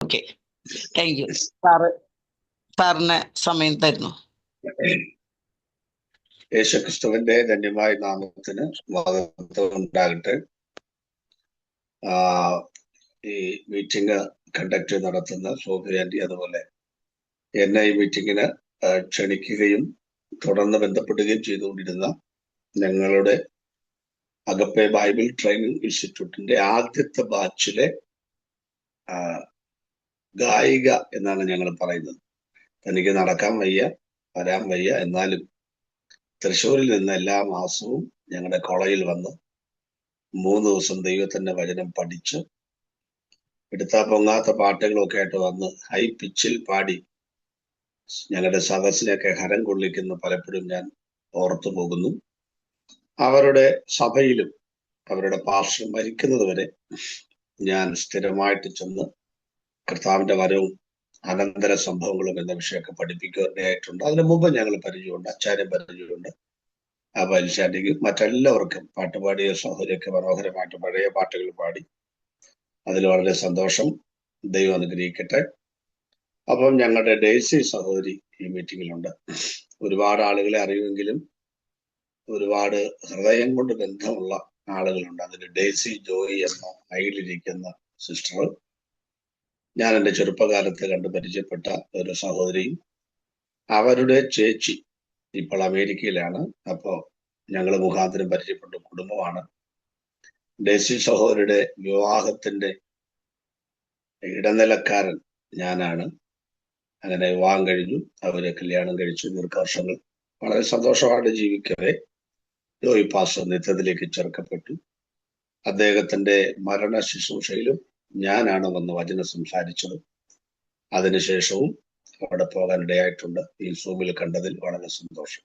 Okay, thank you sir. സാറിന് സമയം തരുന്നു. യേശുക്രിസ്തുവിന്റെ ധന്യമായ നാമത്തിന് മഹത്വം ഉണ്ടാകട്ടെ. ഈ മീറ്റിംഗ് കണ്ടക്ട് നടത്തുന്ന സോഫി ആന്റി, അതുപോലെ എന്നെ ഈ മീറ്റിങ്ങിന് ക്ഷണിക്കുകയും തുടർന്ന് ബന്ധപ്പെടുകയും ചെയ്തുകൊണ്ടിരുന്ന ഞങ്ങളുടെ അഗപ്പെ ബൈബിൾ ട്രെയിനിങ് ഇൻസ്റ്റിറ്റ്യൂട്ടിന്റെ ആദ്യത്തെ ബാച്ചിലെ ഗായിക എന്നാണ് ഞങ്ങൾ പറയുന്നത്. തനിക്ക് നടക്കാൻ വയ്യ, വരാൻ വയ്യ, എന്നാലും തൃശ്ശൂരിൽ നിന്ന് എല്ലാ മാസവും ഞങ്ങളുടെ കോളേജിൽ വന്ന് 3 ദിവസം ദൈവത്തിന്റെ വചനം പഠിച്ച് എടുത്താ പൊങ്ങാത്ത പാട്ടുകളൊക്കെ ആയിട്ട് വന്ന് ഹൈ പിച്ചിൽ പാടി ഞങ്ങളുടെ സദസ്സിനെയൊക്കെ ഹരം കൊള്ളിക്കുന്ന പലപ്പോഴും ഞാൻ ഓർത്തു പോകുന്നു. അവരുടെ സഭയിലും അവരുടെ പാർശ്വ മരിക്കുന്നത് വരെ ഞാൻ സ്ഥിരമായിട്ട് ചെന്ന് കർത്താവിന്റെ വരവും അനന്തര സംഭവങ്ങളും എന്ന വിഷയമൊക്കെ പഠിപ്പിക്കുകയായിട്ടുണ്ട്. അതിനു മുമ്പ് ഞങ്ങൾ പരിചയമുണ്ട്, അച്ചാര്യം പരിചയമുണ്ട്. ആ പലിശാന്റിക്ക് മറ്റെല്ലാവർക്കും പാട്ടുപാടിയ സഹോദരിയൊക്കെ മനോഹരമായിട്ട് പഴയ പാട്ടുകൾ പാടി. അതിൽ വളരെ സന്തോഷം. ദൈവം അനുഗ്രഹിക്കട്ടെ. അപ്പം ഞങ്ങളുടെ ഡേസി സഹോദരി ഈ മീറ്റിങ്ങിലുണ്ട്. ഒരുപാട് ആളുകളെ അറിയുമെങ്കിലും ഒരുപാട് ഹൃദയം കൊണ്ട് ബന്ധമുള്ള ആളുകളുണ്ട്. അതിൽ ഡേസി ജോയി എന്ന ഐഡിലിരിക്കുന്ന സിസ്റ്റർ, ഞാൻ എൻ്റെ ചെറുപ്പകാലത്ത് കണ്ട് പരിചയപ്പെട്ട ഒരു സഹോദരിയും അവരുടെ ചേച്ചി ഇപ്പോൾ അമേരിക്കയിലാണ്. അപ്പോൾ ഞങ്ങൾ മുഖാന്തരം പരിചയപ്പെട്ട കുടുംബമാണ്. ഡേസി സഹോദരിയുടെ വിവാഹത്തിന്റെ ഇടനിലക്കാരൻ ഞാനാണ്. അങ്ങനെ വിവാഹം കഴിഞ്ഞു, അവര് കല്യാണം കഴിച്ചു, ദീർഘവർഷങ്ങൾ വളരെ സന്തോഷമായിട്ട് ജീവിക്കവേ ജോയി പാസ്റ്റർ നിത്യത്തിലേക്ക് ചേർക്കപ്പെട്ടു. അദ്ദേഹത്തിന്റെ മരണ ശുശ്രൂഷയിലും ഞാനാണ് വന്ന് വചനം സംസാരിച്ചത്. അതിനുശേഷവും അവിടെ പോകാൻ ഇടയായിട്ടുണ്ട്. ഈ സൂമിൽ കണ്ടതിൽ വളരെ സന്തോഷം.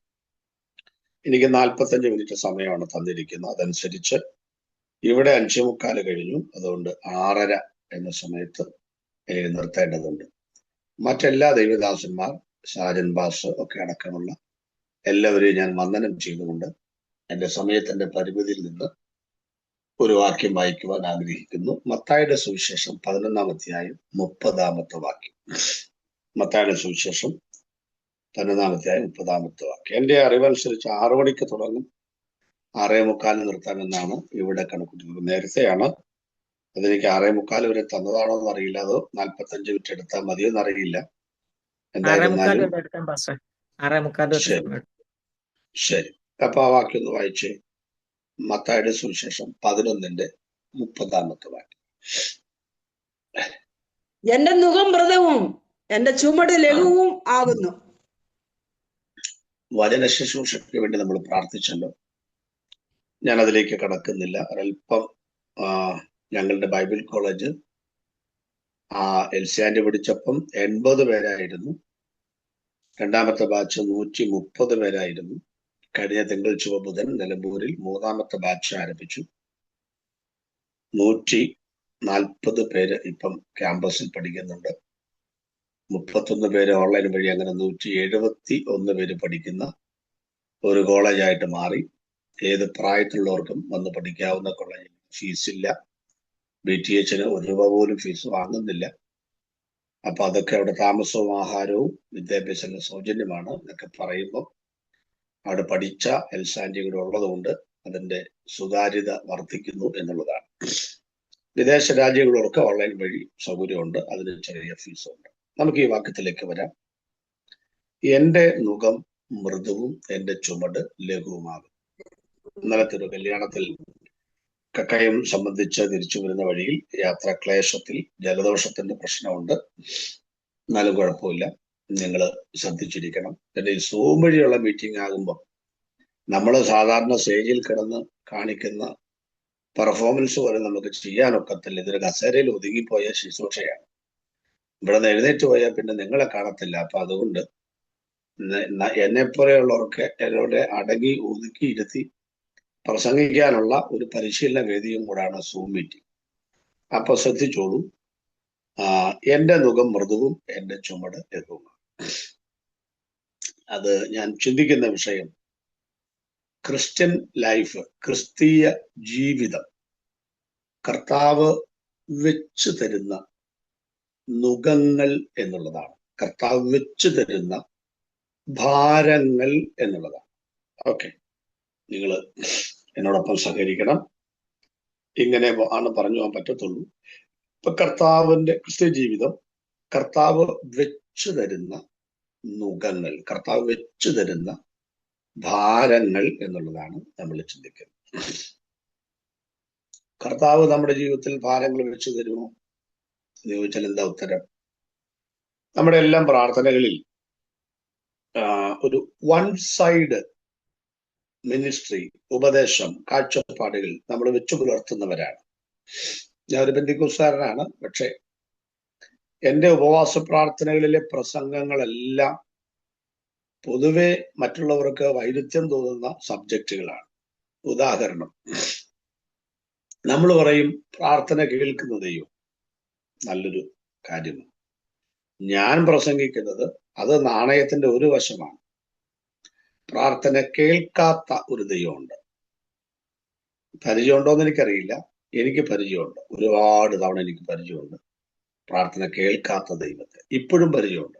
എനിക്ക് 45 മിനിറ്റ് സമയമാണ് തന്നിരിക്കുന്നത്. അതനുസരിച്ച് ഇവിടെ 5:45 കഴിഞ്ഞു. അതുകൊണ്ട് 6:30 എന്ന സമയത്ത് എനിക്ക് നിർത്തേണ്ടതുണ്ട്. മറ്റെല്ലാ ദൈവദാസന്മാർ, ഷാജൻ ബാസ് ഒക്കെ അടക്കമുള്ള എല്ലാവരെയും ഞാൻ വന്ദനം ചെയ്തുകൊണ്ട് എൻ്റെ സമയത്തിന്റെ പരിമിതിയിൽ നിന്ന് ഒരു വാക്യം വായിക്കുവാൻ ആഗ്രഹിക്കുന്നു. മത്തായിയുടെ സുവിശേഷം 11-ാം അധ്യായം 30-ാമത്തെ വാക്യം. മത്തായിയുടെ സുവിശേഷം 11-ാം അധ്യായം 30-ാമത്തെ വാക്യം. എൻ്റെ അറിവനുസരിച്ച് 6 മണിക്ക് തുടങ്ങും, 6:45 നിർത്താമെന്നാണ് ഇവിടെ കണക്കൂട്ടുന്നത്. നേരത്തെയാണ്, അതെനിക്ക് 6:45 വരെ തന്നതാണോ എന്ന് അറിയില്ല, അതോ 45 മിനിറ്റ് എടുത്താൽ മതിയോ എന്നറിയില്ല. എന്തായാലും ശരി. അപ്പൊ ആ വാക്യം ഒന്ന് വായിച്ചേ. മത്തായിയുടെ സുവിശേഷം 11-ന്റെ 30-ാമത്തെ വാക്യം. എന്റെ മുഖം മൃദവും എന്റെ ചുമട് ലഘുവും ആകുന്നു. വചന ശുശ്രൂഷയ്ക്ക് വേണ്ടി നമ്മൾ പ്രാർത്ഥിച്ചല്ലോ. ഞാൻ അതിലേക്ക് കടക്കുന്നില്ല. ഒരൽപ്പം ഞങ്ങളുടെ ബൈബിൾ കോളേജ് എൽസിയാൻഡ് പഠിച്ചപ്പം 80 പേരായിരുന്നു. രണ്ടാമത്തെ ബാച്ച് 130 പേരായിരുന്നു. കഴിഞ്ഞ തിങ്കൾ ചൊവ്വ ബുധൻ നിലമ്പൂരിൽ 3-ാമത്തെ ബാച്ച് ആരംഭിച്ചു. 140 പേര് ഇപ്പം ക്യാമ്പസിൽ പഠിക്കുന്നുണ്ട്. 31 പേര് ഓൺലൈൻ വഴി, അങ്ങനെ 171 പേര് പഠിക്കുന്ന ഒരു കോളേജായിട്ട് മാറി. ഏത് പ്രായത്തിലുള്ളവർക്കും വന്ന് പഠിക്കാവുന്ന കോളേജ്. ഫീസില്ല. BTHന് 1 രൂപ പോലും ഫീസ് വാങ്ങുന്നില്ല. അപ്പൊ അതൊക്കെ അവിടെ താമസവും ആഹാരവും വിദ്യാഭ്യാസവും സൗജന്യമാണ് എന്നൊക്കെ പറയുമ്പോൾ അവിടെ പഠിച്ച എൽസാൻഡി കൂടെ ഉള്ളതുകൊണ്ട് അതിന്റെ സുതാര്യത വർദ്ധിക്കുന്നു എന്നുള്ളതാണ്. വിദേശ രാജ്യങ്ങളിലൊക്കെ ഓൺലൈൻ വഴി സൗകര്യമുണ്ട്, അതിന് ചെറിയ ഫീസുണ്ട്. നമുക്ക് ഈ വാക്യത്തിലേക്ക് വരാം. എന്റെ മുഖം മൃദുവും എന്റെ ചുമട് ലഘുവുമാകും. ഇന്നലത്തെ ഒരു കല്യാണത്തിൽ കക്കയം സംബന്ധിച്ച് തിരിച്ചു വരുന്ന വഴിയിൽ യാത്രാക്ലേശത്തിൽ ജലദോഷത്തിന്റെ പ്രശ്നമുണ്ട്. എന്നാലും കുഴപ്പമില്ല, നിങ്ങൾ ശ്രദ്ധിച്ചിരിക്കണം. പിന്നെ ഈ സൂം വഴിയുള്ള മീറ്റിംഗ് ആകുമ്പോൾ നമ്മൾ സാധാരണ സ്റ്റേജിൽ കിടന്ന് കാണിക്കുന്ന പെർഫോമൻസ് പോലെ നമുക്ക് ചെയ്യാനൊക്കത്തില്ല. ഇതൊരു കസേരയിൽ ഒതുങ്ങിപ്പോയ ശുശ്രൂഷയാണ്. ഇവിടെ നിന്ന് എഴുന്നേറ്റ് പോയാൽ പിന്നെ നിങ്ങളെ കാണത്തില്ല. അപ്പൊ അതുകൊണ്ട് എന്നെപ്പോലെയുള്ളവർക്ക് എന്നോട് അടങ്ങി ഒതുക്കി ഇരുത്തി പ്രസംഗിക്കാനുള്ള ഒരു പരിശീലന വേദിയും കൂടാണ് സൂം മീറ്റിംഗ്. അപ്പൊ ശ്രദ്ധിച്ചോളൂ. എന്റെ മുഖം മൃദുവും എന്റെ ചുമട് ലഘുവുമാണ്. അത് ഞാൻ ചിന്തിക്കുന്ന വിഷയം ക്രിസ്ത്യൻ ലൈഫ്, ക്രിസ്തീയ ജീവിതം കർത്താവ് വെച്ചു തരുന്ന നുകങ്ങൾ എന്നുള്ളതാണ്. കർത്താവ് വെച്ചു തരുന്ന ഭാരങ്ങൾ എന്നുള്ളതാണ്. ഓക്കെ, നിങ്ങൾ എന്നോടൊപ്പം സഹകരിക്കണം. ഇങ്ങനെ ആണ് പറഞ്ഞു പോകാൻ പറ്റത്തുള്ളൂ. ഇപ്പൊ കർത്താവിന്റെ ക്രിസ്ത്യ ജീവിതം കർത്താവ് വെച്ചു തരുന്ന നുകങ്ങൾ, കർത്താവ് വെച്ചു തരുന്ന ഭാരങ്ങൾ എന്നുള്ളതാണ് നമ്മൾ ചിന്തിക്കുന്നത്. കർത്താവ് നമ്മുടെ ജീവിതത്തിൽ ഭാരങ്ങൾ വെച്ചു തരുമോ എന്ന് ചോദിച്ചാൽ എന്താ ഉത്തരം? നമ്മുടെ എല്ലാം പ്രാർത്ഥനകളിൽ ഒരു വൺ സൈഡ് മിനിസ്ട്രി, ഉപദേശം, കാഴ്ചപ്പാടുകൾ നമ്മൾ വെച്ചു പുലർത്തുന്നവരാണ്. ഞാൻ ഒരു ബന്ധുക്കുസാരനാണ്, പക്ഷെ എൻ്റെ ഉപവാസ പ്രാർത്ഥനകളിലെ പ്രസംഗങ്ങളെല്ലാം പൊതുവെ മറ്റുള്ളവർക്ക് വൈരുദ്ധ്യം തോന്നുന്ന സബ്ജക്റ്റുകളാണ്. ഉദാഹരണം, നമ്മൾ പറയും പ്രാർത്ഥന കേൾക്കുന്ന ദൈവം. നല്ലൊരു കാര്യമാണ്. ഞാൻ പ്രസംഗിക്കുന്നത് അത് നാണയത്തിന്റെ ഒരു വശമാണ്. പ്രാർത്ഥന കേൾക്കാത്ത ഒരു ദൈവമുണ്ട്. പരിചയമുണ്ടോന്ന് എനിക്കറിയില്ല, എനിക്ക് പരിചയമുണ്ട്. ഒരുപാട് തവണ എനിക്ക് പരിചയമുണ്ട് പ്രാർത്ഥന കേൾക്കാത്ത ദൈവത്തെ, ഇപ്പോഴും പരിചയമുണ്ട്.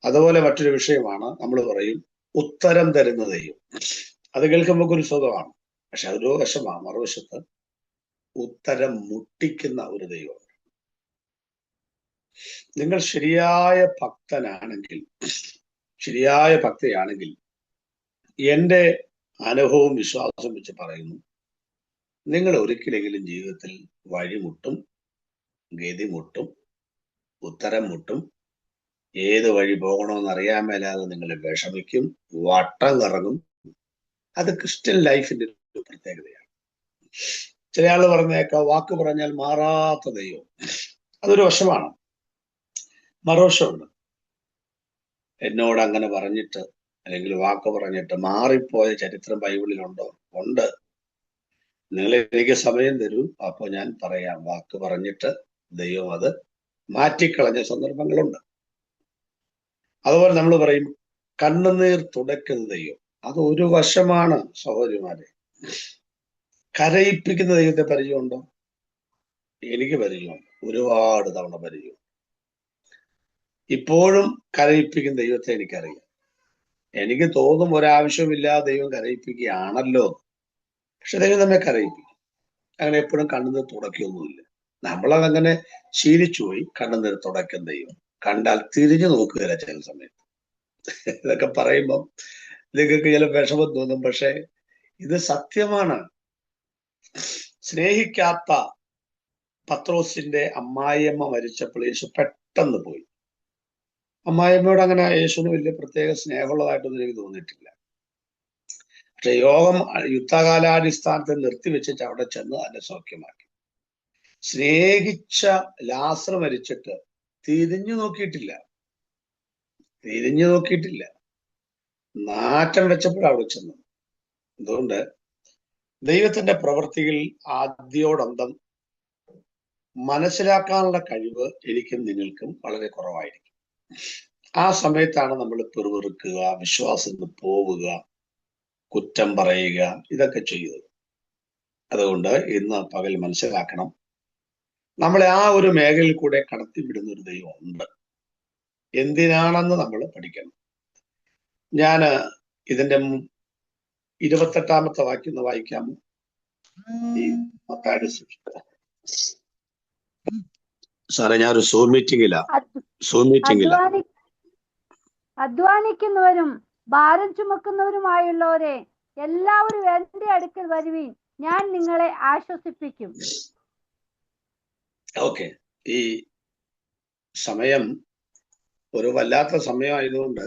അതുപോലെ മറ്റൊരു വിഷയമാണ്, നമ്മൾ പറയും ഉത്തരം തരുന്ന ദൈവം. അത് കേൾക്കുമ്പോൾ ഒരു സുഖമാണ്, പക്ഷെ അതൊരു വശമാണ്. മറുവശത്ത് ഉത്തരം മുട്ടിക്കുന്ന ഒരു ദൈവമുണ്ട്. നിങ്ങൾ ശരിയായ ഭക്തനാണെങ്കിൽ, ശരിയായ ഭക്തയാണെങ്കിൽ, എൻ്റെ അനുഭവവും വിശ്വാസം വെച്ച് പറയുന്നു, നിങ്ങൾ ഒരിക്കലെങ്കിലും ജീവിതത്തിൽ വഴിമുട്ടും, ഗതിമുട്ടും, ഉത്തരം മുട്ടും. ഏത് വഴി പോകണമെന്ന് അറിയാൻ മേലാതെ നിങ്ങൾ വിഷമിക്കും, വട്ടം കറങ്ങും. അത് ക്രിസ്ത്യൻ ലൈഫിന്റെ ഒരു പ്രത്യേകതയാണ്. ചില ആള് പറഞ്ഞേക്കാം വാക്ക് പറഞ്ഞാൽ മാറാത്ത ദൈവം. അതൊരു വശമാണ്. മറുവശമുണ്ട്, എന്നോട് അങ്ങനെ പറഞ്ഞിട്ട് അല്ലെങ്കിൽ വാക്ക് പറഞ്ഞിട്ട് മാറിപ്പോയ ചരിത്രം ബൈബിളിലുണ്ടോ? ഉണ്ട്. നിങ്ങൾ എനിക്ക് സമയം തരൂ, അപ്പൊ ഞാൻ പറയാം. വാക്ക് പറഞ്ഞിട്ട് ദൈവം അത് മാറ്റിക്കളഞ്ഞ സന്ദർഭങ്ങളുണ്ട്. അതുപോലെ നമ്മൾ പറയും കണ്ണുനീർ തുടയ്ക്കുന്ന ദൈവം. അത് ഒരു വശമാണ് സഹോദരിമാരെ. കരയിപ്പിക്കുന്ന ദൈവത്തെ പരിചയമുണ്ടോ? എനിക്ക് പരിചയമുണ്ട്, ഒരുപാട് തവണ പരിചയം. ഇപ്പോഴും കരയിപ്പിക്കുന്ന ദൈവത്തെ എനിക്കറിയാം. എനിക്ക് തോന്നും ഒരാവശ്യമില്ലാതെ ദൈവം കരയിപ്പിക്കുകയാണല്ലോ, പക്ഷെ ദൈവം നമ്മെ കരയിപ്പിക്കും. അങ്ങനെ എപ്പോഴും കണ്ണുനീർ തുടയ്ക്കൊന്നുമില്ല. നമ്മളതങ്ങനെ ശീലിച്ചു പോയി. കണ്ണുനീർ തുടയ്ക്കുന്ന ദൈവം കണ്ടാൽ തിരിഞ്ഞു നോക്കുകയില്ല ചില സമയത്ത്. ഇതൊക്കെ പറയുമ്പം നിങ്ങൾക്ക് ചില വിഷമം തോന്നും, പക്ഷെ ഇത് സത്യമാണ്. സ്നേഹിക്കാത്ത പത്രോസിന്റെ അമ്മായിയമ്മ മരിച്ചപ്പോൾ യേശു പെട്ടെന്ന് പോയി. അമ്മായിയമ്മയോട് അങ്ങനെ യേശുവിന് വലിയ പ്രത്യേക സ്നേഹമുള്ളതായിട്ടൊന്നും എനിക്ക് തോന്നിയിട്ടില്ല. പക്ഷെ യുദ്ധകാലാടിസ്ഥാനത്തിൽ നിർത്തിവെച്ചിട്ട് അവിടെ ചെന്ന് അതിനെ സൗഖ്യമാക്കി. സ്നേഹിച്ച ലാസർ മരിച്ചിട്ട് തിരിഞ്ഞു നോക്കിയിട്ടില്ല. നാറ്റം വെച്ചപ്പോൾ അവിടെ ചെന്നു. അതുകൊണ്ട് ദൈവത്തിന്റെ പ്രവൃത്തികൾ ആദ്യോടന്തം മനസ്സിലാക്കാനുള്ള കഴിവ് എനിക്കും നിങ്ങൾക്കും വളരെ കുറവായിരിക്കും. ആ സമയത്താണ് നമ്മൾ പെറുപെറുക്കുക, വിശ്വാസത്തിൽ പോവുക, കുറ്റം പറയുക, ഇതൊക്കെ ചെയ്യുന്നത്. അതുകൊണ്ട് ഇന്ന് പകൽ മനസ്സിലാക്കണം, നമ്മളെ ആ ഒരു മേഖലയിൽ കൂടെ കടത്തിവിടുന്ന ഒരു ദൈവം ഉണ്ട്. എന്തിനാണെന്ന് നമ്മൾ പഠിക്കണം. ഞാൻ ഇതിന്റെ 28-ാമത്തെ വാക്യം ഒന്ന് വായിക്കാമോ? സാറേ, ഞാനൊരു സൂം മീറ്റിംഗിലാ. അധ്വാനിക്കുന്നവരും ഭാരം ചുമക്കുന്നവരുമായുള്ളവരെ എല്ലാവരും എന്റെ അടുക്കൽ വരുവീൻ, ഞാൻ നിങ്ങളെ ആശ്വസിപ്പിക്കും. ഓക്കെ, ഈ സമയം ഒരു വല്ലാത്ത സമയമായതുകൊണ്ട്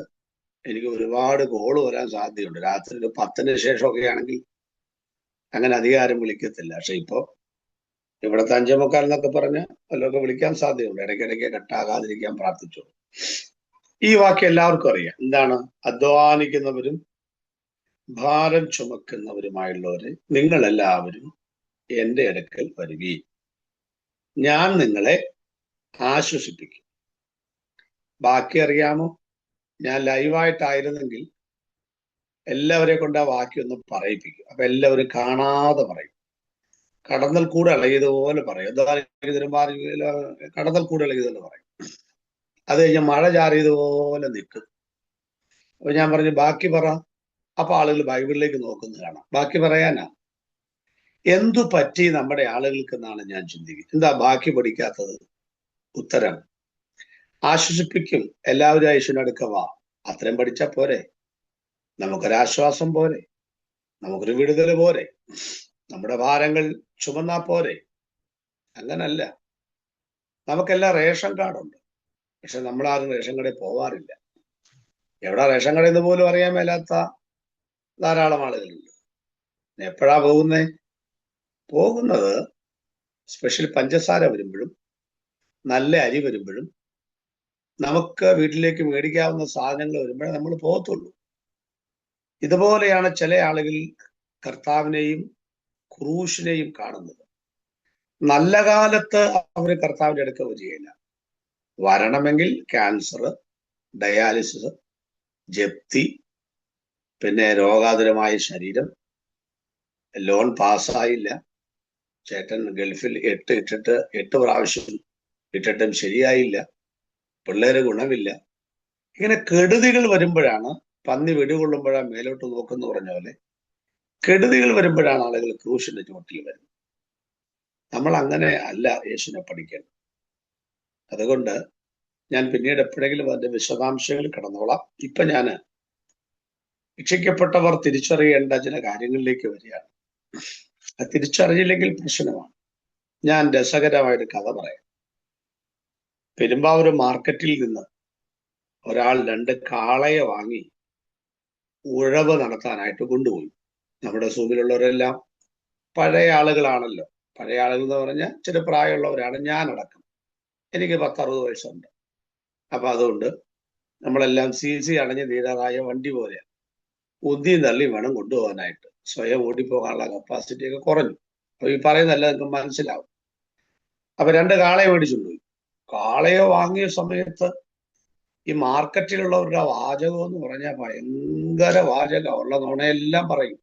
എനിക്ക് ഒരുപാട് കോള് വരാൻ സാധ്യതയുണ്ട്. രാത്രി ഒരു 10-ന് ശേഷമൊക്കെ ആണെങ്കിൽ അങ്ങനെ അധികാരം വിളിക്കത്തില്ല. പക്ഷെ ഇപ്പോ ഇവിടുത്തെ 5:45 എന്നൊക്കെ പറഞ്ഞ് വല്ലതൊക്കെ വിളിക്കാൻ സാധ്യതയുണ്ട്. ഇടയ്ക്കിടയ്ക്ക് കട്ടാകാതിരിക്കാൻ പ്രാർത്ഥിച്ചു. ഈ വാക്യം എല്ലാവർക്കും അറിയാം. എന്താണ്? അധ്വാനിക്കുന്നവരും ഭാരം ചുമക്കുന്നവരുമായുള്ളവരെ നിങ്ങളെല്ലാവരും എൻ്റെ അടുക്കൽ വരുവീൻ, ഞാൻ നിങ്ങളെ ആശ്വസിപ്പിക്കും. ബാക്കി അറിയാമോ? ഞാൻ ലൈവായിട്ടായിരുന്നെങ്കിൽ എല്ലാവരെ കൊണ്ട് ആ വാക്യം ഒന്ന് പറയിപ്പിക്കും. അപ്പൊ എല്ലാവരും കാണാതെ പറയും. കടന്നൽ കൂടെ ഇളകിയതുപോലെ പറയും. എന്താ കടന്നൽ കൂടെ ഇളകിയതെന്ന് പറയും. അത് കഴിഞ്ഞ് മഴ ചാറിയതുപോലെ നിൽക്കും. അപ്പൊ ഞാൻ പറഞ്ഞു ബാക്കി പറ. അപ്പൊ ആളുകൾ ബൈബിളിലേക്ക് നോക്കുന്നത് കാണാം. ബാക്കി പറയാനാ. എന്തു പറ്റി നമ്മുടെ ആളുകൾക്ക് എന്നാണ് ഞാൻ ചിന്തിക്കുന്നത്. എന്താ ബാക്കി പഠിക്കാത്തത്? ഉത്തരം, ആശ്വസിപ്പിക്കും. എല്ലാവരും യേശുവിനടുക്ക വാ. അത്രയും പഠിച്ചാ പോരെ? നമുക്കൊരാശ്വാസം പോരെ? നമുക്കൊരു വിടുതൽ പോരെ? നമ്മുടെ ഭാരങ്ങൾ ചുമന്നാ പോരെ? അങ്ങനല്ല. നമുക്കെല്ലാം റേഷൻ കാർഡുണ്ട്, പക്ഷെ നമ്മളാരും റേഷൻ കടയിൽ പോവാറില്ല. എവിടെ റേഷൻ കടയിൽ നിന്ന് പോലും അറിയാൻ മേലാത്ത ധാരാളം ആളുകളുണ്ട്. എപ്പോഴാ പോകുന്നത് സ്പെഷ്യൽ പഞ്ചസാര വരുമ്പോഴും നല്ല അരി വരുമ്പോഴും നമുക്ക് വീട്ടിലേക്ക് മേടിക്കാവുന്ന സാധനങ്ങൾ വരുമ്പോഴേ നമ്മൾ പോകത്തുള്ളൂ. ഇതുപോലെയാണ് ചില ആളുകൾ കർത്താവിനെയും ക്രൂശിനെയും കാണുന്നത്. നല്ല കാലത്ത് അവർ കർത്താവിന്റെ അടുക്ക വരികയില്ല. വരണമെങ്കിൽ ക്യാൻസർ, ഡയാലിസിസ്, ജപ്തി, പിന്നെ രോഗാതുരമായ ശരീരം, ലോൺ പാസ്സായില്ല, ചേട്ടൻ ഗൾഫിൽ 8 പ്രാവശ്യം ഇട്ടിട്ടും ശരിയായില്ല, പിള്ളേര് ഗുണമില്ല. ഇങ്ങനെ കെടുതികൾ വരുമ്പോഴാണ്, പന്നി വെടികൊള്ളുമ്പോഴാ മേലോട്ട് നോക്കുന്നു പറഞ്ഞ പോലെ കെടുതികൾ വരുമ്പോഴാണ് ആളുകൾ ക്രൂശിന്റെ ചുവട്ടിൽ വരുന്നത്. നമ്മൾ അങ്ങനെ അല്ല യേശുവിനെ പഠിക്കേണ്ടത്. അതുകൊണ്ട് ഞാൻ പിന്നീട് എപ്പോഴെങ്കിലും അതിന്റെ വിശദാംശങ്ങൾ കടന്നോളാം. ഇപ്പൊ ഞാന് രക്ഷിക്കപ്പെട്ടവർ തിരിച്ചറിയേണ്ട ചില കാര്യങ്ങളിലേക്ക് വരികയാണ്. അത് തിരിച്ചറിഞ്ഞില്ലെങ്കിൽ പ്രശ്നമാണ്. ഞാൻ രസകരമായൊരു കഥ പറയാം. പെരുമ്പാവൂർ മാർക്കറ്റിൽ നിന്ന് ഒരാൾ 2 കാളയെ വാങ്ങി ഉഴവ് നടത്താനായിട്ട് കൊണ്ടുപോയി. നമ്മുടെ സൂമിലുള്ളവരെല്ലാം പഴയ ആളുകളാണല്ലോ. പഴയ ആളുകൾ എന്ന് പറഞ്ഞാൽ ചില പ്രായമുള്ളവരാണ്, ഞാനടക്കം. എനിക്ക് 10-60 വയസ്സുണ്ട്. അപ്പൊ അതുകൊണ്ട് നമ്മളെല്ലാം CC അടഞ്ഞ് തീരാറായ വണ്ടി പോലെ ഉന്തിയും തള്ളി വേണം കൊണ്ടുപോകാനായിട്ട്. സ്വയം ഓടിപ്പോകാനുള്ള കപ്പാസിറ്റി ഒക്കെ കുറഞ്ഞു. അപ്പൊ ഈ പറയുന്നതല്ല നിങ്ങൾക്ക് മനസ്സിലാവും. അപ്പൊ 2 കാളയെ മേടിച്ചുകൊണ്ടുപോയി. കാളയെ വാങ്ങിയ സമയത്ത് ഈ മാർക്കറ്റിലുള്ളവരുടെ വാചകം എന്ന് പറഞ്ഞാൽ ഭയങ്കര വാചകം. ഉള്ള നുണയെല്ലാം പറയും.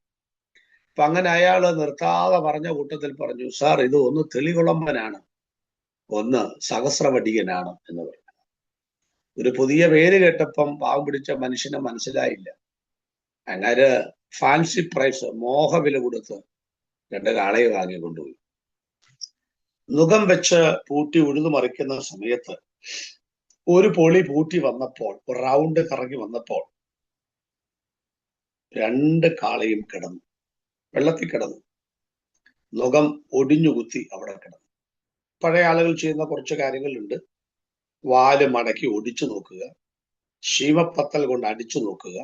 അപ്പൊ അങ്ങനെ അയാള് നിർത്താതെ പറഞ്ഞ കൂട്ടത്തിൽ പറഞ്ഞു, സാർ ഇത് ഒന്ന് തെളികുളമ്പനാണ്, ഒന്ന് സഹസ്രവടികനാണ് എന്ന് പറഞ്ഞു. ഒരു പുതിയ പേര് കേട്ടപ്പം പാവം പിടിച്ച മനുഷ്യനെ മനസ്സിലായില്ല. അങ്ങനെ ഫാൻസി പ്രൈസ്, മോഹവില കൊടുത്ത് 2 കാളയെ വാങ്ങി കൊണ്ടുപോയി. നുകം വെച്ച് പൂട്ടി ഉഴുതു മറിക്കുന്ന സമയത്ത് ഒരു പൊളി പൂട്ടി വന്നപ്പോൾ, റൗണ്ട് കറങ്ങി വന്നപ്പോൾ 2 കാളയും കിടന്നു, വെള്ളത്തിൽ കിടന്നു. നുകം ഒടിഞ്ഞു കുത്തി അവിടെ കിടന്നു. പഴയ ആളുകൾ ചെയ്യുന്ന കുറച്ച് കാര്യങ്ങളുണ്ട്. വാല് മടക്കി ഒടിച്ചു നോക്കുക, ശീമപ്പത്തൽ കൊണ്ട് അടിച്ചു നോക്കുക,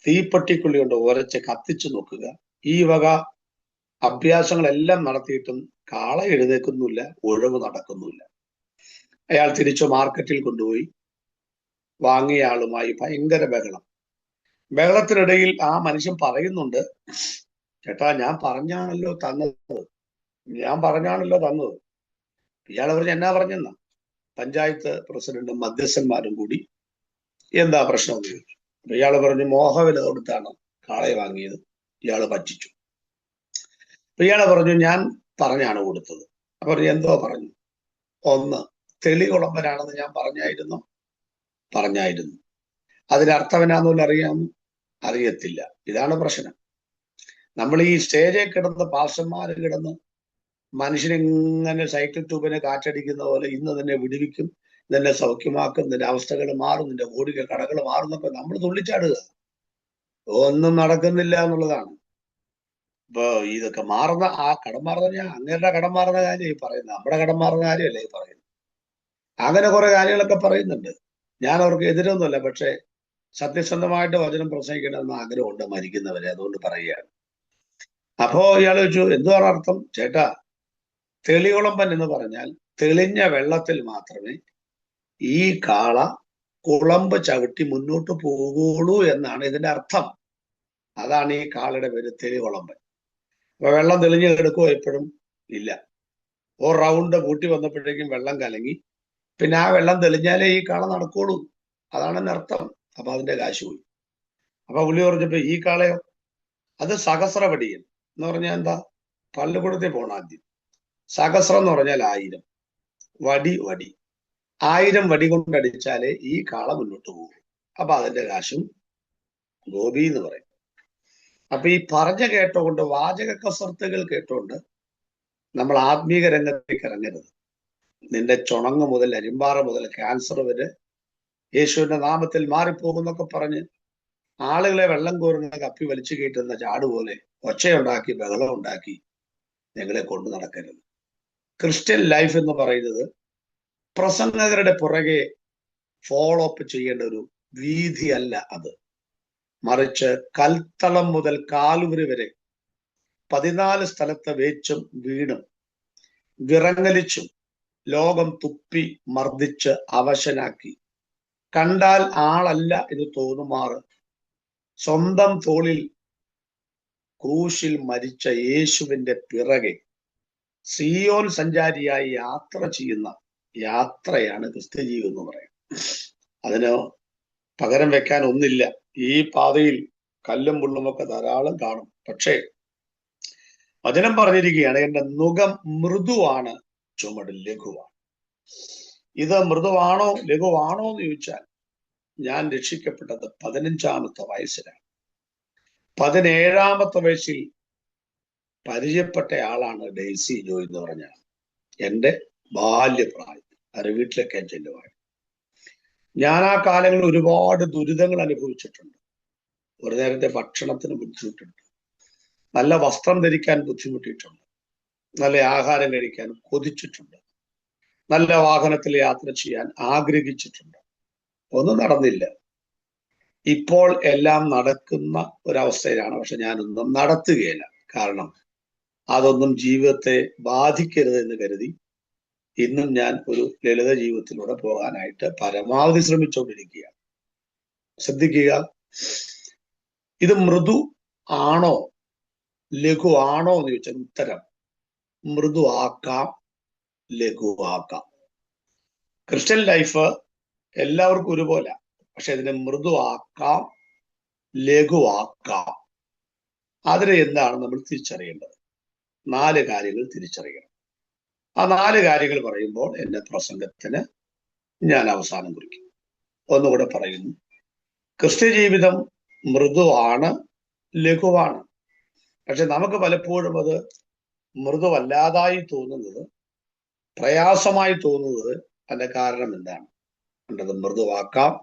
തീപ്പട്ടിക്കുള്ളി കൊണ്ട് ഉരച്ച് കത്തിച്ചു നോക്കുക. ഈ വക അഭ്യാസങ്ങളെല്ലാം നടത്തിയിട്ടും കാള എഴുന്നേൽക്കുന്നില്ല, ഉഴവ് നടക്കുന്നില്ല. അയാൾ തിരിച്ചു മാർക്കറ്റിൽ കൊണ്ടുപോയി വാങ്ങിയ ആളുമായി ഭയങ്കര ബഹളത്തിനിടയിൽ ആ മനുഷ്യൻ പറയുന്നുണ്ട്, ചേട്ടാ ഞാൻ പറഞ്ഞാണല്ലോ തന്നത്. ഇയാൾ പറഞ്ഞ എന്നാ പറഞ്ഞെന്നാ? പഞ്ചായത്ത് പ്രസിഡന്റും മധ്യസ്ഥന്മാരും കൂടി എന്താ പ്രശ്നം എന്ന് ചോദിച്ചു. അപ്പൊ ഇയാള് പറഞ്ഞു, മോഹവില കൊടുത്താണ് കാളയെ വാങ്ങിയത്, ഇയാള് പറ്റിച്ചു. അപ്പൊ ഇയാള് പറഞ്ഞു, ഞാൻ പറഞ്ഞാണ് കൊടുത്തത്. അപ്പൊ പറഞ്ഞു, എന്തോ പറഞ്ഞു? ഒന്ന്, തെളികുളമ്പനാണെന്ന് ഞാൻ പറഞ്ഞായിരുന്നു. അതിനർത്ഥം എന്നാന്ന് അറിയത്തില്ല. ഇതാണ് പ്രശ്നം. നമ്മൾ ഈ സ്റ്റേജിൽ കിടന്ന് പാസ്റ്റർമാര് കിടന്ന് മനുഷ്യനിങ്ങനെ സൈക്കിൾ ട്യൂബിനെ കാറ്റടിക്കുന്ന പോലെ ഇന്ന് തന്നെ വിടുവിക്കും, നിന്നെ സൗഖ്യമാക്കും, നിന്റെ അവസ്ഥകൾ മാറും, നിന്റെ കോടികൾ കടകൾ മാറുന്നൊക്കെ നമ്മൾ തുള്ളിച്ചാടുക. ഒന്നും നടക്കുന്നില്ല എന്നുള്ളതാണ്. ഇപ്പൊ ഇതൊക്കെ മാറുന്ന ആ കടം മാറുന്ന, ഞാൻ അങ്ങേരുടെ കടം മാറുന്ന കാര്യം ഈ പറയുന്നത്, നമ്മുടെ കടം മാറുന്ന കാര്യമല്ലേ ഈ പറയുന്നത്. അങ്ങനെ കുറെ കാര്യങ്ങളൊക്കെ പറയുന്നുണ്ട്. ഞാൻ അവർക്ക് എതിരൊന്നുമല്ല, പക്ഷെ സത്യസന്ധമായിട്ട് വചനം പ്രസംഗിക്കണമെന്ന് ആഗ്രഹമുണ്ട് മരിക്കുന്നവരെ, അതുകൊണ്ട് പറയുകയാണ്. അപ്പോ ഇയാൾ ചോദിച്ചു, എന്തുവാണ് അർത്ഥം? ചേട്ടാ, തെളികുളമ്പൻ എന്ന് പറഞ്ഞാൽ തെളിഞ്ഞ വെള്ളത്തിൽ മാത്രമേ ഈ കാള കുളമ്പ് ചവിട്ടി മുന്നോട്ട് പോകുള്ളൂ എന്നാണ് ഇതിന്റെ അർത്ഥം. അതാണ് ഈ കാളയുടെ പേര്, തെളികുളമ്പൻ. അപ്പൊ വെള്ളം തെളിഞ്ഞു കിടക്കുമോ? എപ്പോഴും ഇല്ല. ഒരു റൗണ്ട് കൂട്ടി വന്നപ്പോഴേക്കും വെള്ളം കലങ്ങി, പിന്നെ ആ വെള്ളം തെളിഞ്ഞാലേ ഈ കാള നടക്കുള്ളൂ. അതാണ് എന്റെ അർത്ഥം. അപ്പൊ അതിന്റെ കാശ് പോയി. അപ്പൊ പുള്ളി പറഞ്ഞപ്പോ ഈ കാളയോ? അത് സഹസ്രവടിയൻ എന്ന് പറഞ്ഞാൽ എന്താ? പള്ളിക്കൂടത്തിൽ പോകണം ആദ്യം. സഹസ്രം എന്ന് പറഞ്ഞാൽ 1000. വടി 1000 വടി കൊണ്ടടിച്ചാലേ ഈ കാള മുന്നോട്ട് പോകും. അപ്പൊ അതിന്റെ കാശും ഗോപി എന്ന് പറയും. അപ്പൊ ഈ പറഞ്ഞ കേട്ടോണ്ട്, വാചക കസർത്തുകൾ കേട്ടോണ്ട് നമ്മൾ ആത്മീക രംഗത്തേക്ക് ഇറങ്ങരുത്. നിന്റെ ചുണങ്ങ് മുതൽ അരിമ്പാറ മുതൽ ക്യാൻസർ വരെ യേശുവിന്റെ നാമത്തിൽ മാറിപ്പോകുന്നൊക്കെ പറഞ്ഞ് ആളുകളെ വെള്ളം കോരുന്ന കപ്പി വലിച്ചു കയറ്റുന്ന ചാടുപോലെ ഒച്ചയുണ്ടാക്കി ബഹളം ഉണ്ടാക്കി ഞങ്ങളെ കൊണ്ടു നടക്കരുത്. ക്രിസ്ത്യൻ ലൈഫ് എന്ന് പറയുന്നത് പ്രസംഗകരുടെ പുറകെ ഫോളോ അപ്പ് ചെയ്യേണ്ട ഒരു വീതിയല്ല അത്. മറിച്ച് കൽത്തളം മുതൽ കാലുവരി വരെ 14 സ്ഥലത്ത് വേച്ചും വീണും വിറങ്ങലിച്ചും ലോകം തുപ്പി മർദ്ദിച്ച് അവശനാക്കി കണ്ടാൽ ആളല്ല എന്ന് തോന്നുമാറ് സ്വന്തം തോളിൽ ക്രൂശിൽ മരിച്ച യേശുവിന്റെ പിറകെ സിയോൻ സഞ്ചാരിയായി യാത്ര ചെയ്യുന്ന യാത്രയാണ് ക്രിസ്ത്യജീവിതം എന്ന് പറയുന്നത്. അതിന് പകരം വെക്കാൻ ഒന്നില്ല. ഈ പാതയിൽ കല്ലും മുള്ളുമൊക്കെ ധാരാളം കാണും. പക്ഷേ വചനം പറഞ്ഞിരിക്കുകയാണ്, എന്റെ നുകം മൃദുവാണ്, ചുമട് ലഘുവാണ്. ഇത് മൃദുവാണോ ലഘുവാണോ എന്ന് ചോദിച്ചാൽ ഞാൻ രക്ഷിക്കപ്പെട്ടത് 15-ാമത്തെ വയസ്സിലാണ്. 17-ാമത്തെ വയസ്സിൽ പരിചയപ്പെട്ട ആളാണ് ഡെയ്സി ജോയ് എന്ന് പറഞ്ഞാൽ. എൻ്റെ ബാല്യപ്രായം അവരുടെ വീട്ടിലൊക്കെ ചെല്ലുവാൻ. ഞാൻ ആ കാലങ്ങളിൽ ഒരുപാട് ദുരിതങ്ങൾ അനുഭവിച്ചിട്ടുണ്ട്. ഒരു നേരത്തെ ഭക്ഷണത്തിന് ബുദ്ധിമുട്ടുണ്ട്, നല്ല വസ്ത്രം ധരിക്കാൻ ബുദ്ധിമുട്ടിയിട്ടുണ്ട്, നല്ല ആഹാരം കഴിക്കാൻ കൊതിച്ചിട്ടുണ്ട്, നല്ല വാഹനത്തിൽ യാത്ര ചെയ്യാൻ ആഗ്രഹിച്ചിട്ടുണ്ട്. ഒന്നും നടന്നില്ല. ഇപ്പോൾ എല്ലാം നടക്കുന്ന ഒരവസ്ഥയിലാണ്. പക്ഷെ ഞാനൊന്നും നടത്തുകയില്ല. കാരണം അതൊന്നും ജീവിതത്തെ ബാധിക്കരുത് എന്ന് കരുതി ഇന്നും ഞാൻ ഒരു ലളിത ജീവിതത്തിലൂടെ പോകാനായിട്ട് പരമാവധി ശ്രമിച്ചുകൊണ്ടിരിക്കുകയാണ്. ശ്രദ്ധിക്കുക, ഇത് മൃദു ആണോ ലഘു ആണോ എന്ന് ചോദിച്ചാൽ ഉത്തരം മൃദു ആക്കാം, ലഘുവാക്കാം. ക്രിസ്ത്യൻ ലൈഫ് എല്ലാവർക്കും ഒരുപോലെ, പക്ഷെ ഇതിനെ മൃദു ആക്കാം, ലഘുവാക്കാം. അതിന് എന്താണ് നമ്മൾ തിരിച്ചറിയേണ്ടത്? 4 കാര്യങ്ങൾ തിരിച്ചറിയണം. ആ 4 കാര്യങ്ങൾ പറയുമ്പോൾ എന്റെ പ്രസംഗത്തിന് ഞാൻ അവസാനം കുറിക്കും. ഒന്നുകൂടെ പറയുന്നു, ക്രിസ്ത്യ ജീവിതം മൃദുവാണ്, ലഘുവാണ്. പക്ഷെ നമുക്ക് പലപ്പോഴും അത് മൃദുവല്ലാതായി തോന്നുന്നത്, പ്രയാസമായി തോന്നുന്നത് അതിന്റെ കാരണം എന്താണ്? അത് മൃദുവാക്കാം,